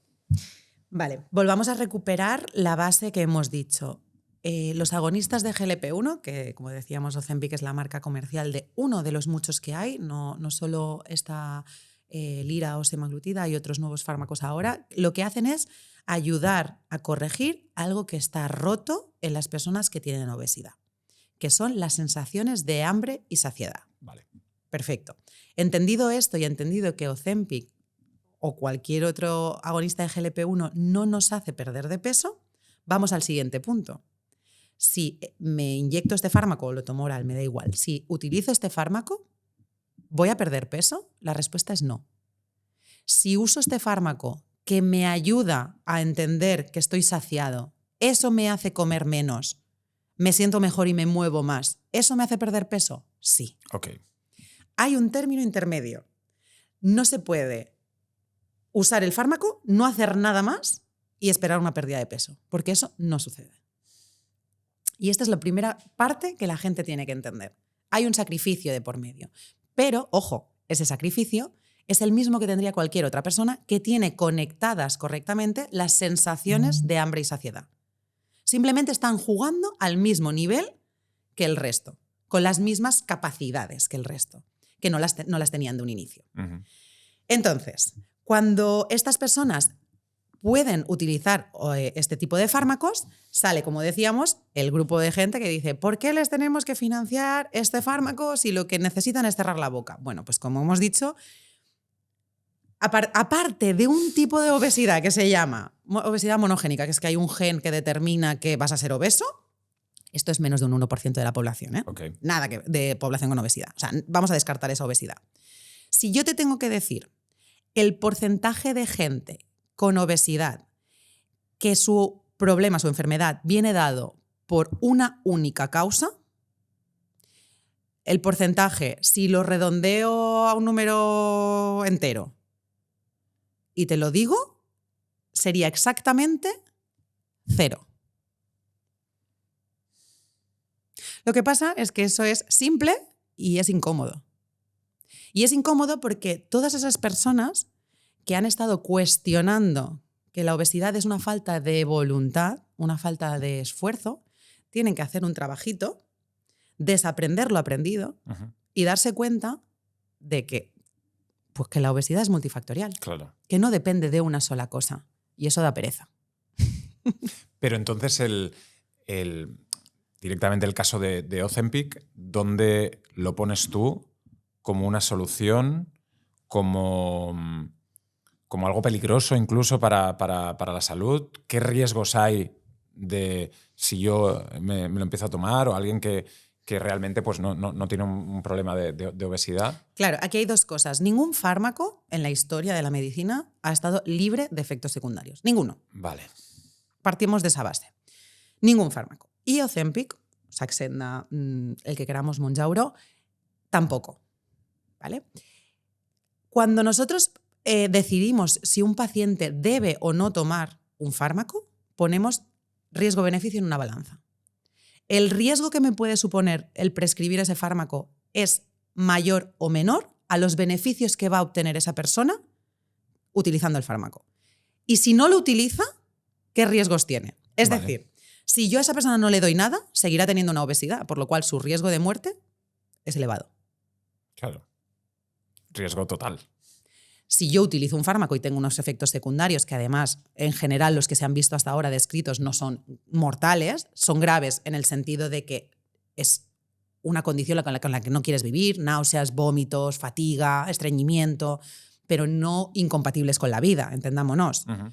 Vale, volvamos a recuperar la base que hemos dicho. Los agonistas de GLP-1, que como decíamos Ozempic es la marca comercial de uno de los muchos que hay, no solo esta lira o semaglutida, hay otros nuevos fármacos ahora, lo que hacen es ayudar a corregir algo que está roto en las personas que tienen obesidad, que son las sensaciones de hambre y saciedad. Vale. Perfecto. Entendido esto y entendido que Ozempic o cualquier otro agonista de GLP-1 no nos hace perder de peso, vamos al siguiente punto. Si me inyecto este fármaco o lo tomo oral, me da igual. Si utilizo este fármaco, ¿voy a perder peso? La respuesta es no. Si uso este fármaco que me ayuda a entender que estoy saciado, eso me hace comer menos, me siento mejor y me muevo más, ¿eso me hace perder peso? Sí. Ok. Hay un término intermedio. No se puede usar el fármaco, no hacer nada más y esperar una pérdida de peso, porque eso no sucede. Y esta es la primera parte que la gente tiene que entender. Hay un sacrificio de por medio. Pero, ojo, ese sacrificio es el mismo que tendría cualquier otra persona que tiene conectadas correctamente las sensaciones de hambre y saciedad. Simplemente están jugando al mismo nivel que el resto, con las mismas capacidades que el resto, que no las tenían de un inicio. Uh-huh. Entonces, cuando estas personas pueden utilizar este tipo de fármacos, sale, como decíamos, el grupo de gente que dice, ¿por qué les tenemos que financiar este fármaco si lo que necesitan es cerrar la boca? Bueno, pues como hemos dicho, aparte de un tipo de obesidad que se llama obesidad monogénica, que es que hay un gen que determina que vas a ser obeso, esto es menos de un 1% de la población, ¿eh? Okay. Nada de población con obesidad. O sea, vamos a descartar esa obesidad. Si yo te tengo que decir el porcentaje de gente con obesidad que su problema, su enfermedad, viene dado por una única causa, el porcentaje, si lo redondeo a un número entero y te lo digo, sería exactamente 0. Lo que pasa es que eso es simple y es incómodo. Y es incómodo porque todas esas personas que han estado cuestionando que la obesidad es una falta de voluntad, una falta de esfuerzo, tienen que hacer un trabajito, desaprender lo aprendido uh-huh. y darse cuenta de que, pues que la obesidad es multifactorial, claro. que no depende de una sola cosa. Y eso da pereza. Pero entonces directamente el caso de Ozempic, ¿dónde lo pones tú como una solución, como algo peligroso incluso para la salud? ¿Qué riesgos hay de si yo me lo empiezo a tomar o alguien que realmente pues, no tiene un problema de obesidad? Claro, aquí hay dos cosas. Ningún fármaco en la historia de la medicina ha estado libre de efectos secundarios. Ninguno. Vale. Partimos de esa base. Ningún fármaco. Y Ozempic, Saxenda, el que queramos, Mounjaro, tampoco. ¿Vale? Cuando nosotros decidimos si un paciente debe o no tomar un fármaco, ponemos riesgo-beneficio en una balanza. ¿El riesgo que me puede suponer el prescribir ese fármaco es mayor o menor a los beneficios que va a obtener esa persona utilizando el fármaco? Y si no lo utiliza, ¿qué riesgos tiene? Es decir, si yo a esa persona no le doy nada, seguirá teniendo una obesidad, por lo cual su riesgo de muerte es elevado. Claro. Riesgo total. Si yo utilizo un fármaco y tengo unos efectos secundarios que además, en general, los que se han visto hasta ahora descritos no son mortales, son graves en el sentido de que es una condición con la que no quieres vivir, náuseas, vómitos, fatiga, estreñimiento, pero no incompatibles con la vida, entendámonos. Uh-huh.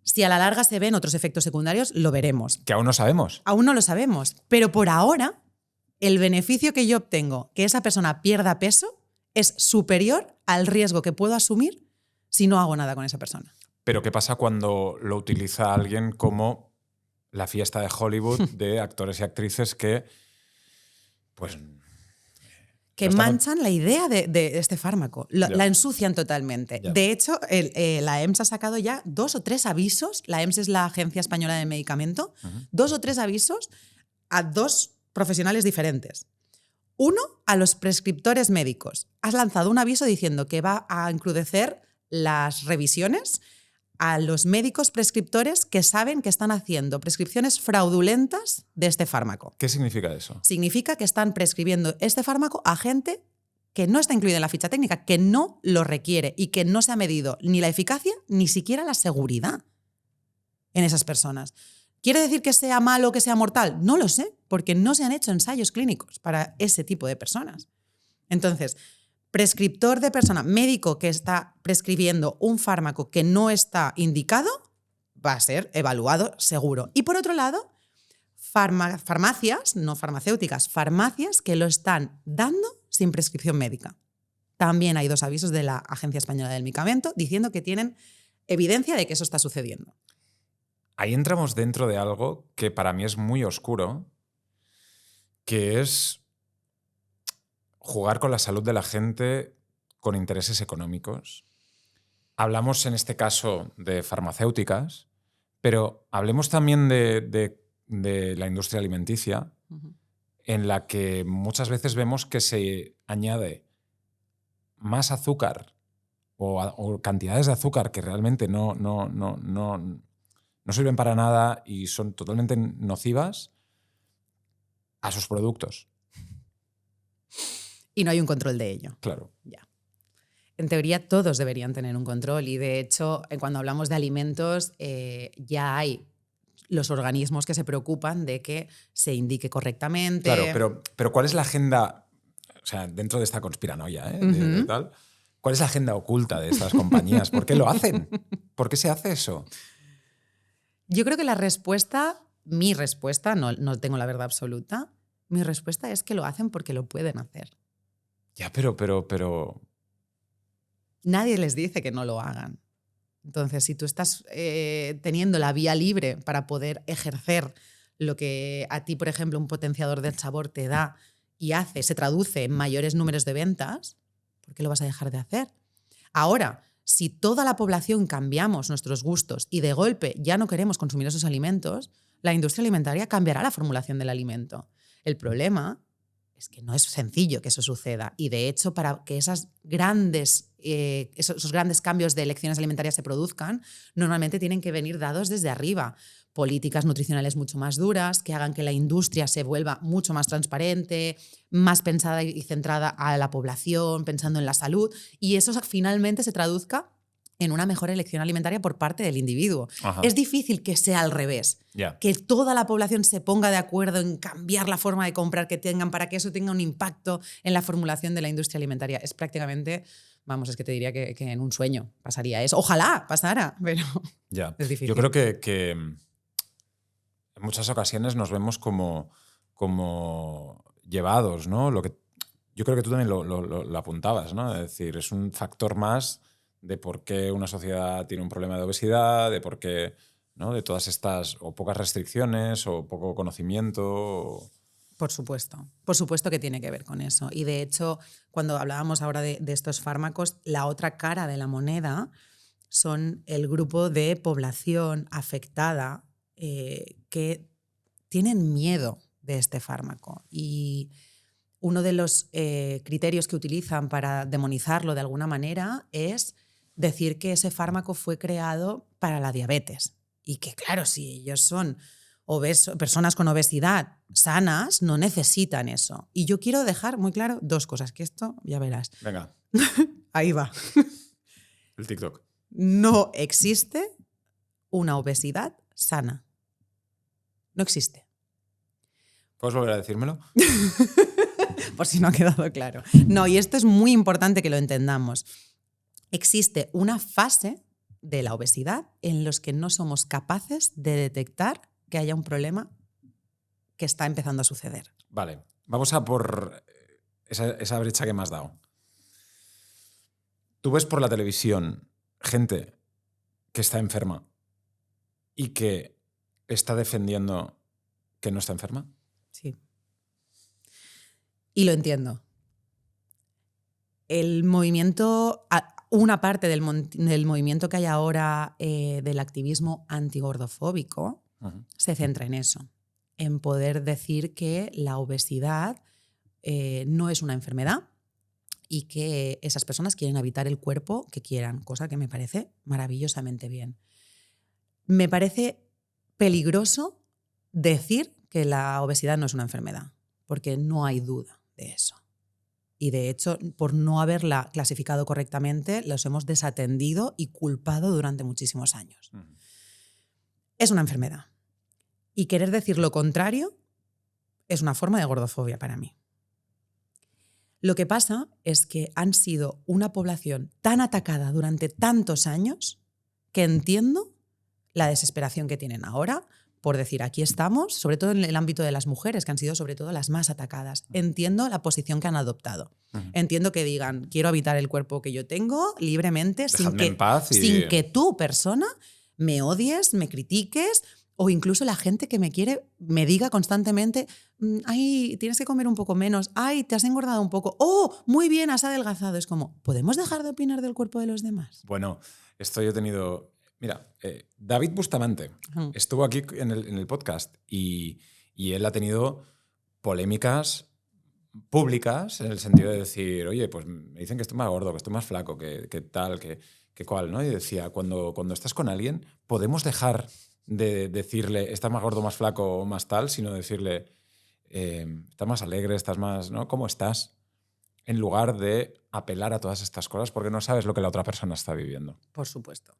Si a la larga se ven otros efectos secundarios, lo veremos. Que aún no sabemos. Aún no lo sabemos, pero por ahora el beneficio que yo obtengo, que esa persona pierda peso, es superior al riesgo que puedo asumir si no hago nada con esa persona. Pero ¿qué pasa cuando lo utiliza alguien como la fiesta de Hollywood de actores y actrices que, pues... Que manchan la idea de este fármaco, la ensucian totalmente. Ya. De hecho, la EMS ha sacado ya 2 o 3 avisos, la EMS es la Agencia Española de Medicamento, 2 o 3 avisos a 2 profesionales diferentes. Uno, a los prescriptores médicos. Has lanzado un aviso diciendo que va a encrudecer las revisiones a los médicos prescriptores que saben que están haciendo prescripciones fraudulentas de este fármaco. ¿Qué significa eso? Significa que están prescribiendo este fármaco a gente que no está incluida en la ficha técnica, que no lo requiere y que no se ha medido ni la eficacia ni siquiera la seguridad en esas personas. ¿Quiere decir que sea malo o que sea mortal? No lo sé, porque no se han hecho ensayos clínicos para ese tipo de personas. Entonces, prescriptor de persona, médico que está prescribiendo un fármaco que no está indicado, va a ser evaluado seguro. Y por otro lado, farmacias, no farmacéuticas, farmacias que lo están dando sin prescripción médica. También hay 2 avisos de la Agencia Española del Medicamento diciendo que tienen evidencia de que eso está sucediendo. Ahí entramos dentro de algo que para mí es muy oscuro, que es jugar con la salud de la gente con intereses económicos. Hablamos en este caso de farmacéuticas, pero hablemos también de la industria alimenticia, en la que muchas veces vemos que se añade más azúcar o cantidades de azúcar que realmente no sirven para nada y son totalmente nocivas a sus productos. Y no hay un control de ello. Claro. Ya. En teoría todos deberían tener un control y de hecho cuando hablamos de alimentos ya hay los organismos que se preocupan de que se indique correctamente. Claro, pero ¿cuál es la agenda, o sea, dentro de esta conspiranoia, de tal, cuál es la agenda oculta de estas compañías? ¿Por qué lo hacen? ¿Por qué se hace eso? Yo creo que mi respuesta, no tengo la verdad absoluta, mi respuesta es que lo hacen porque lo pueden hacer. Ya, pero... Nadie les dice que no lo hagan. Entonces, si tú estás teniendo la vía libre para poder ejercer lo que a ti, por ejemplo, un potenciador del sabor te da y se traduce en mayores números de ventas, ¿por qué lo vas a dejar de hacer? Ahora, si toda la población cambiamos nuestros gustos y de golpe ya no queremos consumir esos alimentos, la industria alimentaria cambiará la formulación del alimento. El problema es que no es sencillo que eso suceda y de hecho para que esos grandes cambios de elecciones alimentarias se produzcan, normalmente tienen que venir dados desde arriba. Políticas nutricionales mucho más duras que hagan que la industria se vuelva mucho más transparente, más pensada y centrada a la población, pensando en la salud y eso finalmente se traduzca en una mejor elección alimentaria por parte del individuo. Ajá. Es difícil que sea al revés, que toda la población se ponga de acuerdo en cambiar la forma de comprar que tengan para que eso tenga un impacto en la formulación de la industria alimentaria. Es prácticamente, es que te diría que en un sueño pasaría eso. Ojalá pasara, pero es difícil. Yo creo que en muchas ocasiones nos vemos como llevados, ¿no? Yo creo que tú también lo apuntabas, ¿no? Es decir, es un factor más de por qué una sociedad tiene un problema de obesidad, de por qué, ¿no? De todas estas o pocas restricciones o poco conocimiento. Por supuesto que tiene que ver con eso. Y de hecho, cuando hablábamos ahora de estos fármacos, la otra cara de la moneda son el grupo de población afectada que tienen miedo de este fármaco. Y uno de los criterios que utilizan para demonizarlo de alguna manera es decir que ese fármaco fue creado para la diabetes. Y que claro, si ellos son personas con obesidad sanas, no necesitan eso. Y yo quiero dejar muy claro 2 cosas, que esto ya verás. Venga. Ahí va. El TikTok. No existe una obesidad sana. No existe. ¿Puedes volver a decírmelo? Por si no ha quedado claro. No, y esto es muy importante que lo entendamos. Existe una fase de la obesidad en los que no somos capaces de detectar que haya un problema que está empezando a suceder. Vale, vamos a por esa brecha que me has dado. Tú ves por la televisión gente que está enferma y que está defendiendo que no está enferma. Sí. Y lo entiendo. El movimiento, una parte del movimiento que hay ahora del activismo antigordofóbico se centra en eso, en poder decir que la obesidad no es una enfermedad y que esas personas quieren habitar el cuerpo que quieran, cosa que me parece maravillosamente bien. Me parece peligroso decir que la obesidad no es una enfermedad, porque no hay duda de eso. Y de hecho, por no haberla clasificado correctamente, los hemos desatendido y culpado durante muchísimos años. Es una enfermedad. Y querer decir lo contrario es una forma de gordofobia para mí. Lo que pasa es que han sido una población tan atacada durante tantos años que entiendo la desesperación que tienen ahora por decir, aquí estamos, sobre todo en el ámbito de las mujeres, que han sido sobre todo las más atacadas. Entiendo la posición que han adoptado. Entiendo que digan, quiero habitar el cuerpo que yo tengo libremente, sin que tú, persona, me odies, me critiques, o incluso la gente que me quiere me diga constantemente, ay, tienes que comer un poco menos, ay, te has engordado un poco, oh, muy bien, has adelgazado. Es como, ¿podemos dejar de opinar del cuerpo de los demás? Bueno, esto yo he tenido... Mira, David Bustamante estuvo aquí en el podcast y él ha tenido polémicas públicas en el sentido de decir, oye, pues me dicen que estoy más gordo, que estoy más flaco, que tal, que cual, ¿no? Y decía, cuando estás con alguien, podemos dejar de decirle, estás más gordo, más flaco o más tal, sino decirle, estás más alegre, estás más, ¿no? ¿Cómo estás? En lugar de apelar a todas estas cosas porque no sabes lo que la otra persona está viviendo. Por supuesto.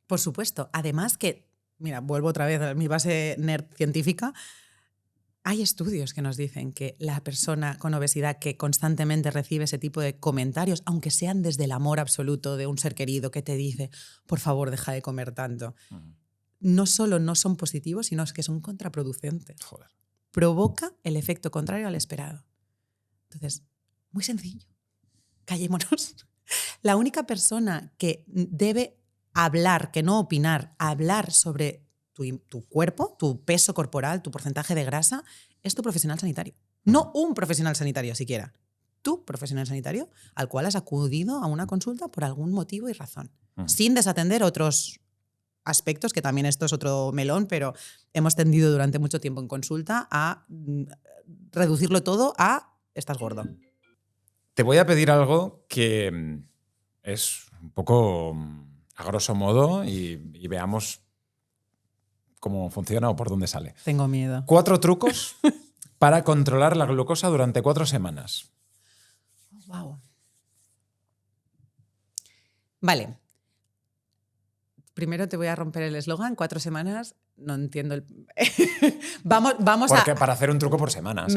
Por supuesto. Además que, mira, vuelvo otra vez a mi base nerd científica, hay estudios que nos dicen que la persona con obesidad que constantemente recibe ese tipo de comentarios, aunque sean desde el amor absoluto de un ser querido que te dice, por favor, deja de comer tanto, no solo no son positivos, sino que son contraproducentes. Joder. Provoca el efecto contrario al esperado. Entonces, muy sencillo. Callémonos. La única persona que debe hablar, que no opinar, hablar sobre tu cuerpo, tu peso corporal, tu porcentaje de grasa, es tu profesional sanitario. No un profesional sanitario siquiera. Tu profesional sanitario al cual has acudido a una consulta por algún motivo y razón. Sin desatender otros aspectos, que también esto es otro melón, pero hemos tendido durante mucho tiempo en consulta a reducirlo todo a estás gordo. Te voy a pedir algo que es un poco a grosso modo y veamos cómo funciona o por dónde sale. Tengo miedo. 4 trucos para controlar la glucosa durante 4 semanas. Wow. Vale. Primero te voy a romper el eslogan. 4 semanas, no entiendo el... vamos Porque para hacer un truco por semana, ¿sabes?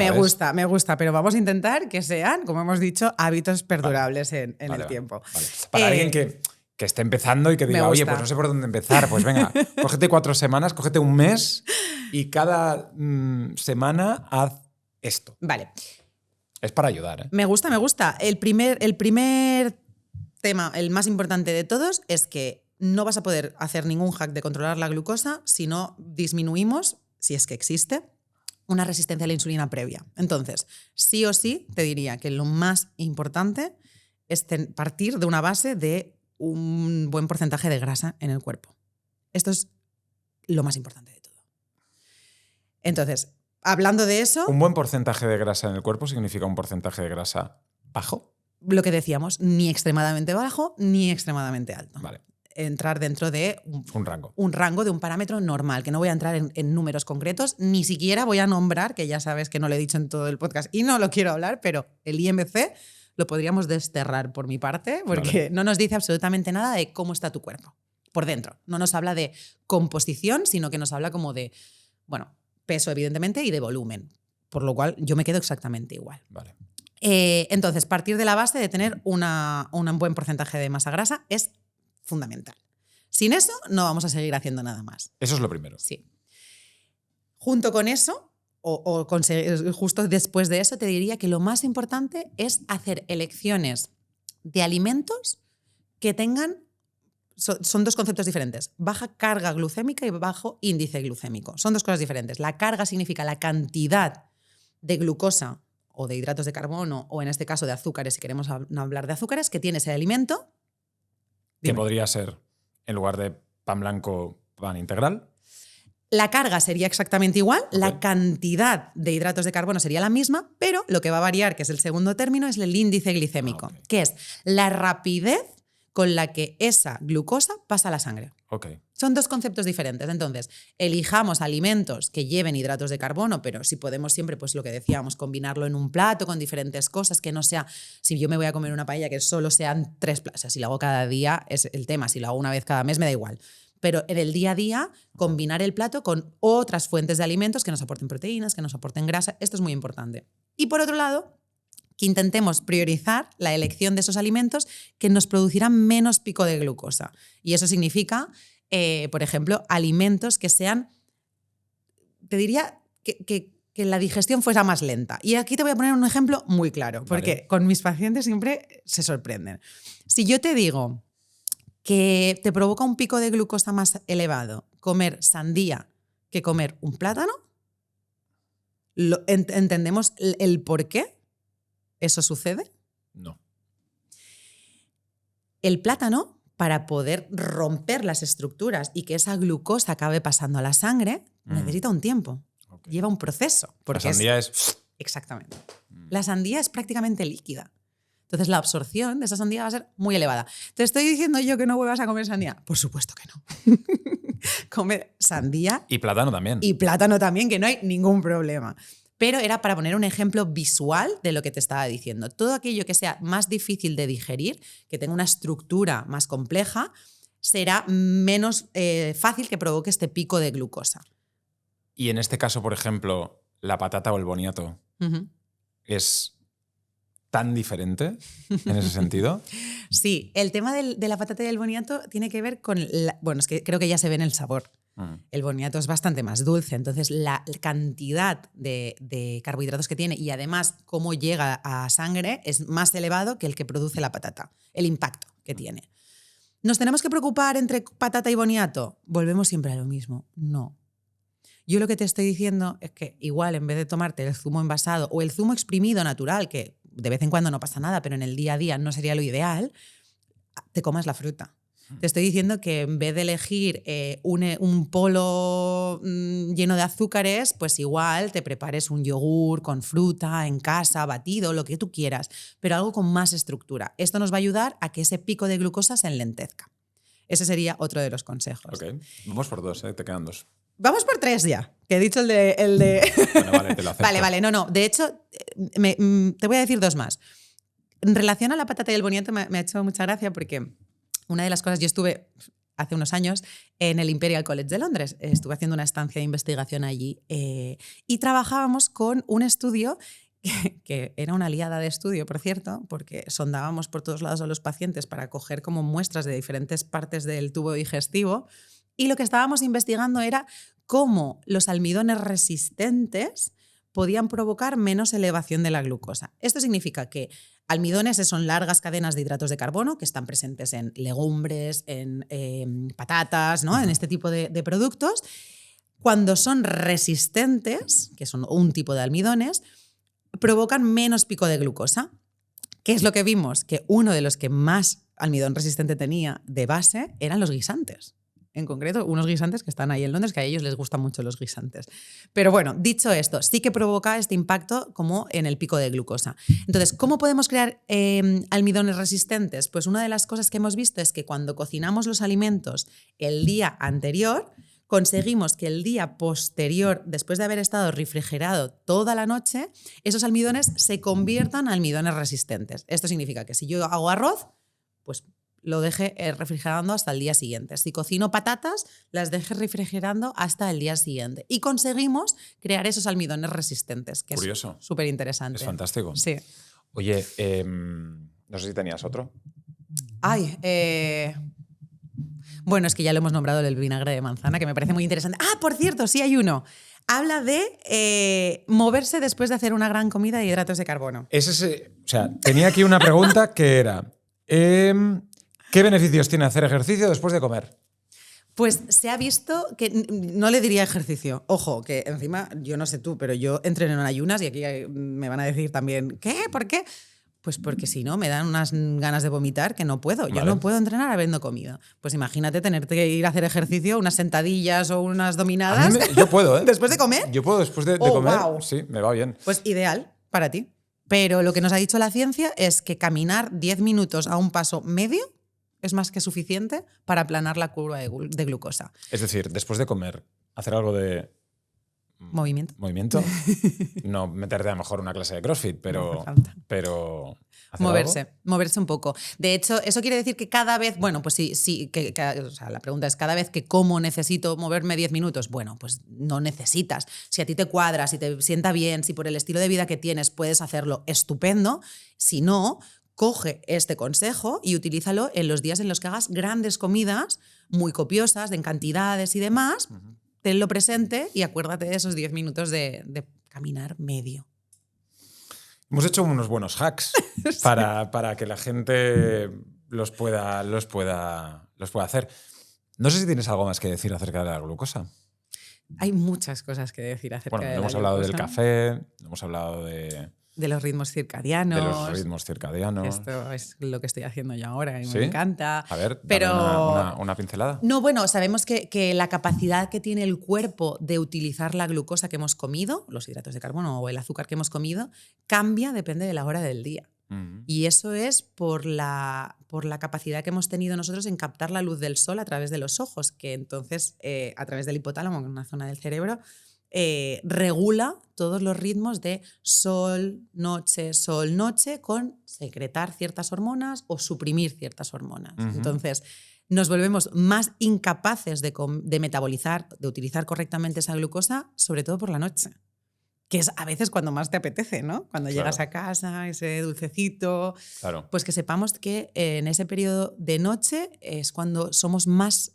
Me gusta, pero vamos a intentar que sean, como hemos dicho, hábitos perdurables en el tiempo. Vale. Para alguien que esté empezando y que diga, oye, pues no sé por dónde empezar, pues venga, cógete 4 semanas, cógete un mes y cada semana haz esto. Vale. Es para ayudar, ¿eh? Me gusta. El primer tema, el más importante de todos, es que no vas a poder hacer ningún hack de controlar la glucosa si no disminuimos, si es que existe, una resistencia a la insulina previa. Entonces, sí o sí, te diría que lo más importante es partir de una base de un buen porcentaje de grasa en el cuerpo. Esto es lo más importante de todo. Entonces, hablando de eso... ¿Un buen porcentaje de grasa en el cuerpo significa un porcentaje de grasa bajo? Lo que decíamos, ni extremadamente bajo ni extremadamente alto. Vale. Entrar dentro de un rango. Un rango de un parámetro normal, que no voy a entrar en números concretos, ni siquiera voy a nombrar, que ya sabes que no lo he dicho en todo el podcast y no lo quiero hablar, pero el IMC lo podríamos desterrar por mi parte, porque no nos dice absolutamente nada de cómo está tu cuerpo por dentro. No nos habla de composición, sino que nos habla como de, bueno, peso evidentemente y de volumen, por lo cual yo me quedo exactamente igual. Vale. Entonces, partir de la base de tener un buen porcentaje de masa grasa es fundamental. Sin eso no vamos a seguir haciendo nada más. Eso es lo primero. Sí. Junto con eso, justo después de eso, te diría que lo más importante es hacer elecciones de alimentos que tengan, son dos conceptos diferentes, baja carga glucémica y bajo índice glucémico. Son dos cosas diferentes. La carga significa la cantidad de glucosa o de hidratos de carbono, o en este caso de azúcares, si queremos hablar de azúcares, que tiene ese alimento. Que podría ser, en lugar de pan blanco, pan integral. La carga sería exactamente igual, la cantidad de hidratos de carbono sería la misma, pero lo que va a variar, que es el segundo término, es el índice glicémico, que es la rapidez con la que esa glucosa pasa a la sangre. Son dos conceptos diferentes. Entonces, elijamos alimentos que lleven hidratos de carbono, pero si podemos siempre, pues lo que decíamos, combinarlo en un plato con diferentes cosas, que no sea, si yo me voy a comer una paella, que solo sean 3 platos. O sea, si lo hago cada día es el tema, si lo hago una vez cada mes me da igual. Pero en el día a día, combinar el plato con otras fuentes de alimentos que nos aporten proteínas, que nos aporten grasa, esto es muy importante. Y por otro lado, que intentemos priorizar la elección de esos alimentos que nos producirán menos pico de glucosa. Y eso significa, por ejemplo, alimentos que sean, te diría, que la digestión fuera más lenta. Y aquí te voy a poner un ejemplo muy claro, porque con mis pacientes siempre se sorprenden. Si yo te digo que te provoca un pico de glucosa más elevado comer sandía que comer un plátano, ¿entendemos el por qué eso sucede? No. El plátano, para poder romper las estructuras y que esa glucosa acabe pasando a la sangre, necesita un tiempo. Lleva un proceso. La sandía es... Exactamente. La sandía es prácticamente líquida. Entonces la absorción de esa sandía va a ser muy elevada. ¿Te estoy diciendo yo que no vuelvas a comer sandía? Por supuesto que no. Comer sandía. Y plátano también. Y plátano también, que no hay ningún problema. Pero era para poner un ejemplo visual de lo que te estaba diciendo. Todo aquello que sea más difícil de digerir, que tenga una estructura más compleja, será menos fácil que provoque este pico de glucosa. Y en este caso, por ejemplo, la patata o el boniato es tan diferente en ese sentido. Sí, el tema de la patata y del boniato tiene que ver con... bueno, es que creo que ya se ve en el sabor. El boniato es bastante más dulce, entonces la cantidad de carbohidratos que tiene y además cómo llega a sangre es más elevado que el que produce la patata, el impacto que tiene. ¿Nos tenemos que preocupar entre patata y boniato? Volvemos siempre a lo mismo. No. Yo lo que te estoy diciendo es que igual en vez de tomarte el zumo envasado o el zumo exprimido natural, que de vez en cuando no pasa nada, pero en el día a día no sería lo ideal, te comas la fruta. Te estoy diciendo que en vez de elegir un polo lleno de azúcares, pues igual te prepares un yogur con fruta en casa, batido, lo que tú quieras, pero algo con más estructura. Esto nos va a ayudar a que ese pico de glucosa se enlentezca. Ese sería otro de los consejos. Ok, vamos por 2, te quedan 2. Vamos por 3 ya, que he dicho el de... Bueno, vale, te lo acepto. Vale, no. De hecho, te voy a decir 2 más. En relación a la patata y el boniato me ha hecho mucha gracia porque una de las cosas, yo estuve hace unos años en el Imperial College de Londres, estuve haciendo una estancia de investigación allí y trabajábamos con un estudio que era una aliada de estudio, por cierto, porque sondábamos por todos lados a los pacientes para coger como muestras de diferentes partes del tubo digestivo. Y lo que estábamos investigando era cómo los almidones resistentes podían provocar menos elevación de la glucosa. Esto significa que almidones son largas cadenas de hidratos de carbono que están presentes en legumbres, en patatas, ¿no? En este tipo de productos. Cuando son resistentes, que son un tipo de almidones, provocan menos pico de glucosa. ¿Qué es lo que vimos? Que uno de los que más almidón resistente tenía de base eran los guisantes. En concreto, unos guisantes que están ahí en Londres, que a ellos les gustan mucho los guisantes. Pero bueno, dicho esto, sí que provoca este impacto como en el pico de glucosa. Entonces, ¿cómo podemos crear almidones resistentes? Pues una de las cosas que hemos visto es que cuando cocinamos los alimentos el día anterior, conseguimos que el día posterior, después de haber estado refrigerado toda la noche, esos almidones se conviertan a almidones resistentes. Esto significa que si yo hago arroz, pues lo deje refrigerando hasta el día siguiente. Si cocino patatas, las deje refrigerando hasta el día siguiente. Y conseguimos crear esos almidones resistentes, que Curioso. es súper interesante. Es fantástico. Sí. Oye, no sé si tenías otro. Ay, bueno, es que ya lo hemos nombrado, el vinagre de manzana, que me parece muy interesante. Ah, por cierto, sí hay uno. Habla de moverse después de hacer una gran comida de hidratos de carbono. Tenía aquí una pregunta que era... ¿qué beneficios tiene hacer ejercicio después de comer? Pues se ha visto que no le diría ejercicio. Ojo, que encima, yo no sé tú, pero yo entreno en ayunas y aquí me van a decir también, ¿qué? ¿Por qué? Pues porque si no, me dan unas ganas de vomitar que no puedo. Yo no puedo entrenar habiendo comido. Pues imagínate tenerte que ir a hacer ejercicio, unas sentadillas o unas dominadas. Yo puedo, ¿eh? ¿Después de comer? Yo puedo después de comer. Wow. Sí, me va bien. Pues ideal para ti. Pero lo que nos ha dicho la ciencia es que caminar 10 minutos a un paso medio es más que suficiente para aplanar la curva de glucosa. Es decir, después de comer, hacer algo de... Movimiento. No meterte a lo mejor una clase de CrossFit, pero moverse un poco. De hecho, eso quiere decir que cada vez, bueno, pues sí, o sea, la pregunta es, cada vez que como necesito moverme 10 minutos, bueno, pues no necesitas. Si a ti te cuadra, si te sienta bien, si por el estilo de vida que tienes puedes hacerlo, estupendo. Si no, coge este consejo y utilízalo en los días en los que hagas grandes comidas muy copiosas, en cantidades y demás. Tenlo presente y acuérdate de esos 10 minutos de caminar medio. Hemos hecho unos buenos hacks sí. para que la gente los pueda hacer. No sé si tienes algo más que decir acerca de la glucosa. Hay muchas cosas que decir acerca de la glucosa. Hemos hablado del café, hemos hablado de los ritmos circadianos. De los ritmos circadianos. Esto es lo que estoy haciendo yo ahora y ¿Sí? Me encanta. A ver, pero una pincelada. No, bueno, sabemos que la capacidad que tiene el cuerpo de utilizar la glucosa que hemos comido, los hidratos de carbono o el azúcar que hemos comido, cambia, depende de la hora del día. Y eso es por la capacidad que hemos tenido nosotros en captar la luz del sol a través de los ojos, que entonces, a través del hipotálamo, una zona del cerebro, regula todos los ritmos de sol, noche, con secretar ciertas hormonas o suprimir ciertas hormonas. Entonces, nos volvemos más incapaces de metabolizar, de utilizar correctamente esa glucosa, sobre todo por la noche, que es a veces cuando más te apetece, ¿no? Cuando llegas a casa, ese dulcecito. Claro. Pues que sepamos que en ese periodo de noche es cuando somos más...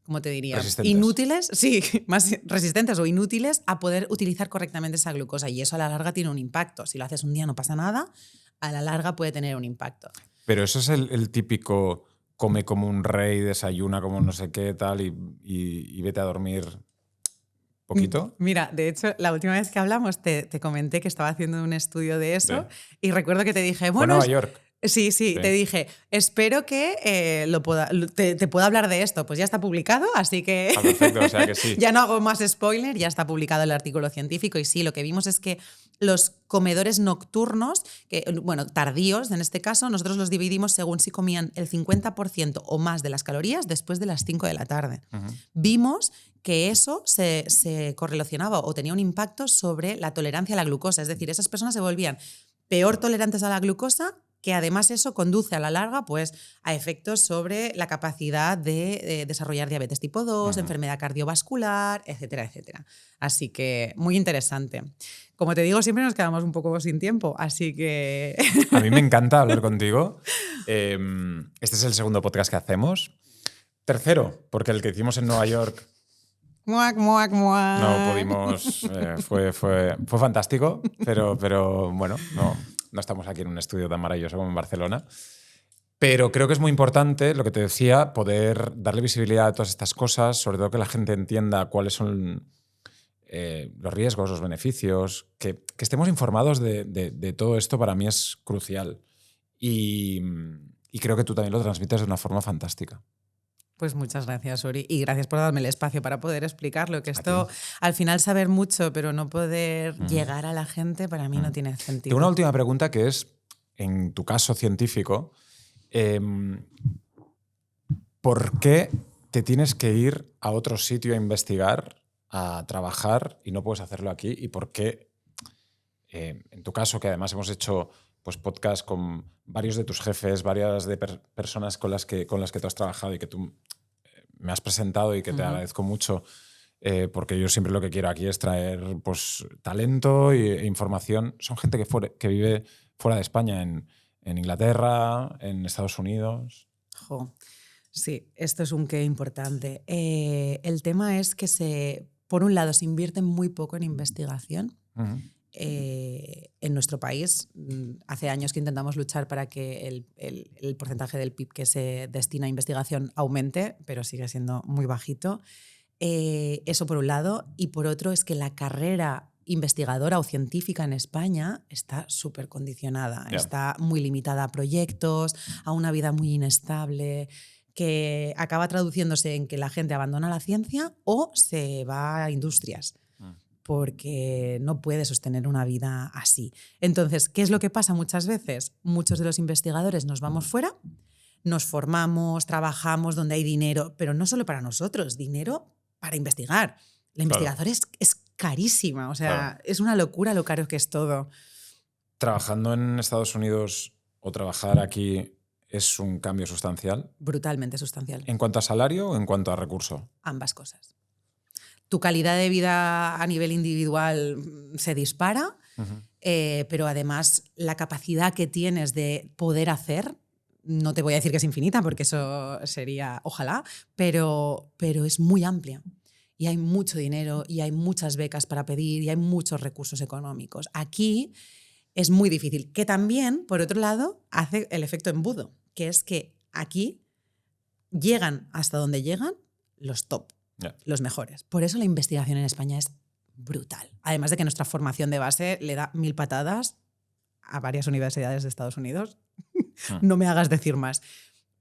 ¿cómo te diría? Inútiles, sí, más resistentes o inútiles a poder utilizar correctamente esa glucosa. Y eso a la larga tiene un impacto. Si lo haces un día no pasa nada, a la larga puede tener un impacto. Pero eso es el típico come como un rey, desayuna como no sé qué, tal, y vete a dormir poquito. Mira, de hecho, la última vez que hablamos te comenté que estaba haciendo un estudio de eso y recuerdo que te dije, bueno... Fue Nueva York. Sí, te dije, espero que te pueda hablar de esto. Pues ya está publicado, así que, perfecto, o sea que sí. Ya no hago más spoiler, ya está publicado el artículo científico. Y sí, lo que vimos es que los comedores nocturnos, tardíos en este caso, nosotros los dividimos según si comían el 50% o más de las calorías después de las 5 de la tarde. Vimos que eso se correlacionaba o tenía un impacto sobre la tolerancia a la glucosa. Es decir, esas personas se volvían peor tolerantes a la glucosa, que además eso conduce a la larga pues, a efectos sobre la capacidad de desarrollar diabetes tipo 2, enfermedad cardiovascular, etcétera, etcétera. Así que muy interesante. Como te digo, siempre nos quedamos un poco sin tiempo, así que... A mí me encanta hablar contigo. Este es el segundo podcast que hacemos. Tercero, porque el que hicimos en Nueva York... Muac, muac, muac. No pudimos... fue fantástico, pero bueno, no estamos aquí en un estudio tan maravilloso como en Barcelona. Pero creo que es muy importante, lo que te decía, poder darle visibilidad a todas estas cosas, sobre todo que la gente entienda cuáles son los riesgos, los beneficios, que estemos informados de todo esto para mí es crucial. Y creo que tú también lo transmites de una forma fantástica. Pues muchas gracias, Uri, y gracias por darme el espacio para poder explicarlo, que esto, al final, saber mucho pero no poder llegar a la gente, para mí no tiene sentido. Tengo una última pregunta que es, en tu caso científico, ¿por qué te tienes que ir a otro sitio a investigar, a trabajar y no puedes hacerlo aquí? ¿Y por qué, en tu caso, que además hemos hecho pues, podcast con varios de tus jefes, varias de personas con las que tú has trabajado y que tú me has presentado y que te agradezco mucho, porque yo siempre lo que quiero aquí es traer pues, talento e información. Son gente que vive fuera de España, en Inglaterra, en Estados Unidos. Jo. Sí, esto es un qué importante. El tema es que por un lado, se invierte muy poco en investigación. En nuestro país, hace años que intentamos luchar para que el porcentaje del PIB que se destina a investigación aumente, pero sigue siendo muy bajito. Eso por un lado. Y por otro es que la carrera investigadora o científica en España está súper condicionada. Yeah. Está muy limitada a proyectos, a una vida muy inestable, que acaba traduciéndose en que la gente abandona la ciencia o se va a industrias, porque no puede sostener una vida así. Entonces, ¿qué es lo que pasa muchas veces? Muchos de los investigadores nos vamos fuera, nos formamos, trabajamos donde hay dinero, pero no solo para nosotros, dinero para investigar. La investigación es carísima, o sea, es una locura lo caro que es todo. ¿Trabajando en Estados Unidos o trabajar aquí es un cambio sustancial? Brutalmente sustancial. ¿En cuanto a salario o en cuanto a recurso? Ambas cosas. Tu calidad de vida a nivel individual se dispara, pero además la capacidad que tienes de poder hacer, no te voy a decir que es infinita porque eso sería, ojalá, pero es muy amplia. Y hay mucho dinero y hay muchas becas para pedir y hay muchos recursos económicos. Aquí es muy difícil, que también, por otro lado, hace el efecto embudo, que es que aquí llegan hasta donde llegan los top, los mejores. Por eso la investigación en España es brutal. Además de que nuestra formación de base le da 1000 patadas a varias universidades de Estados Unidos. No me hagas decir más.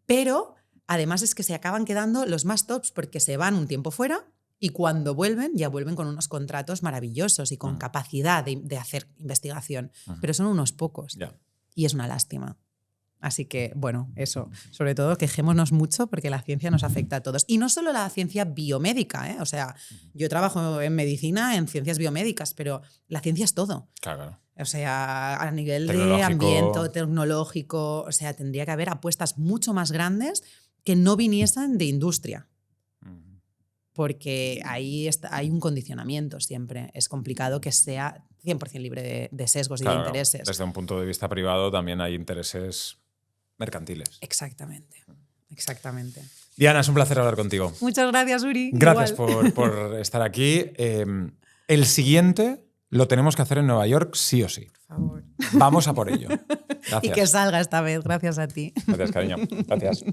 Pero además es que se acaban quedando los más tops porque se van un tiempo fuera y cuando vuelven, ya vuelven con unos contratos maravillosos y con capacidad de hacer investigación. Pero son unos pocos. Y es una lástima. Así que, bueno, eso. Sobre todo, quejémonos mucho porque la ciencia nos afecta a todos. Y no solo la ciencia biomédica, ¿eh? O sea, yo trabajo en medicina, en ciencias biomédicas, pero la ciencia es todo. Claro. O sea, a nivel de ambiente, tecnológico, o sea, tendría que haber apuestas mucho más grandes que no viniesen de industria. Porque ahí hay un condicionamiento siempre. Es complicado que sea 100% libre de sesgos y de intereses. Desde un punto de vista privado también hay intereses mercantiles. Exactamente. Exactamente. Diana, es un placer hablar contigo. Muchas gracias, Uri. Gracias por estar aquí. El siguiente lo tenemos que hacer en Nueva York sí o sí. Por favor. Vamos a por ello. Gracias. Y que salga esta vez. Gracias a ti. Gracias, cariño. Gracias.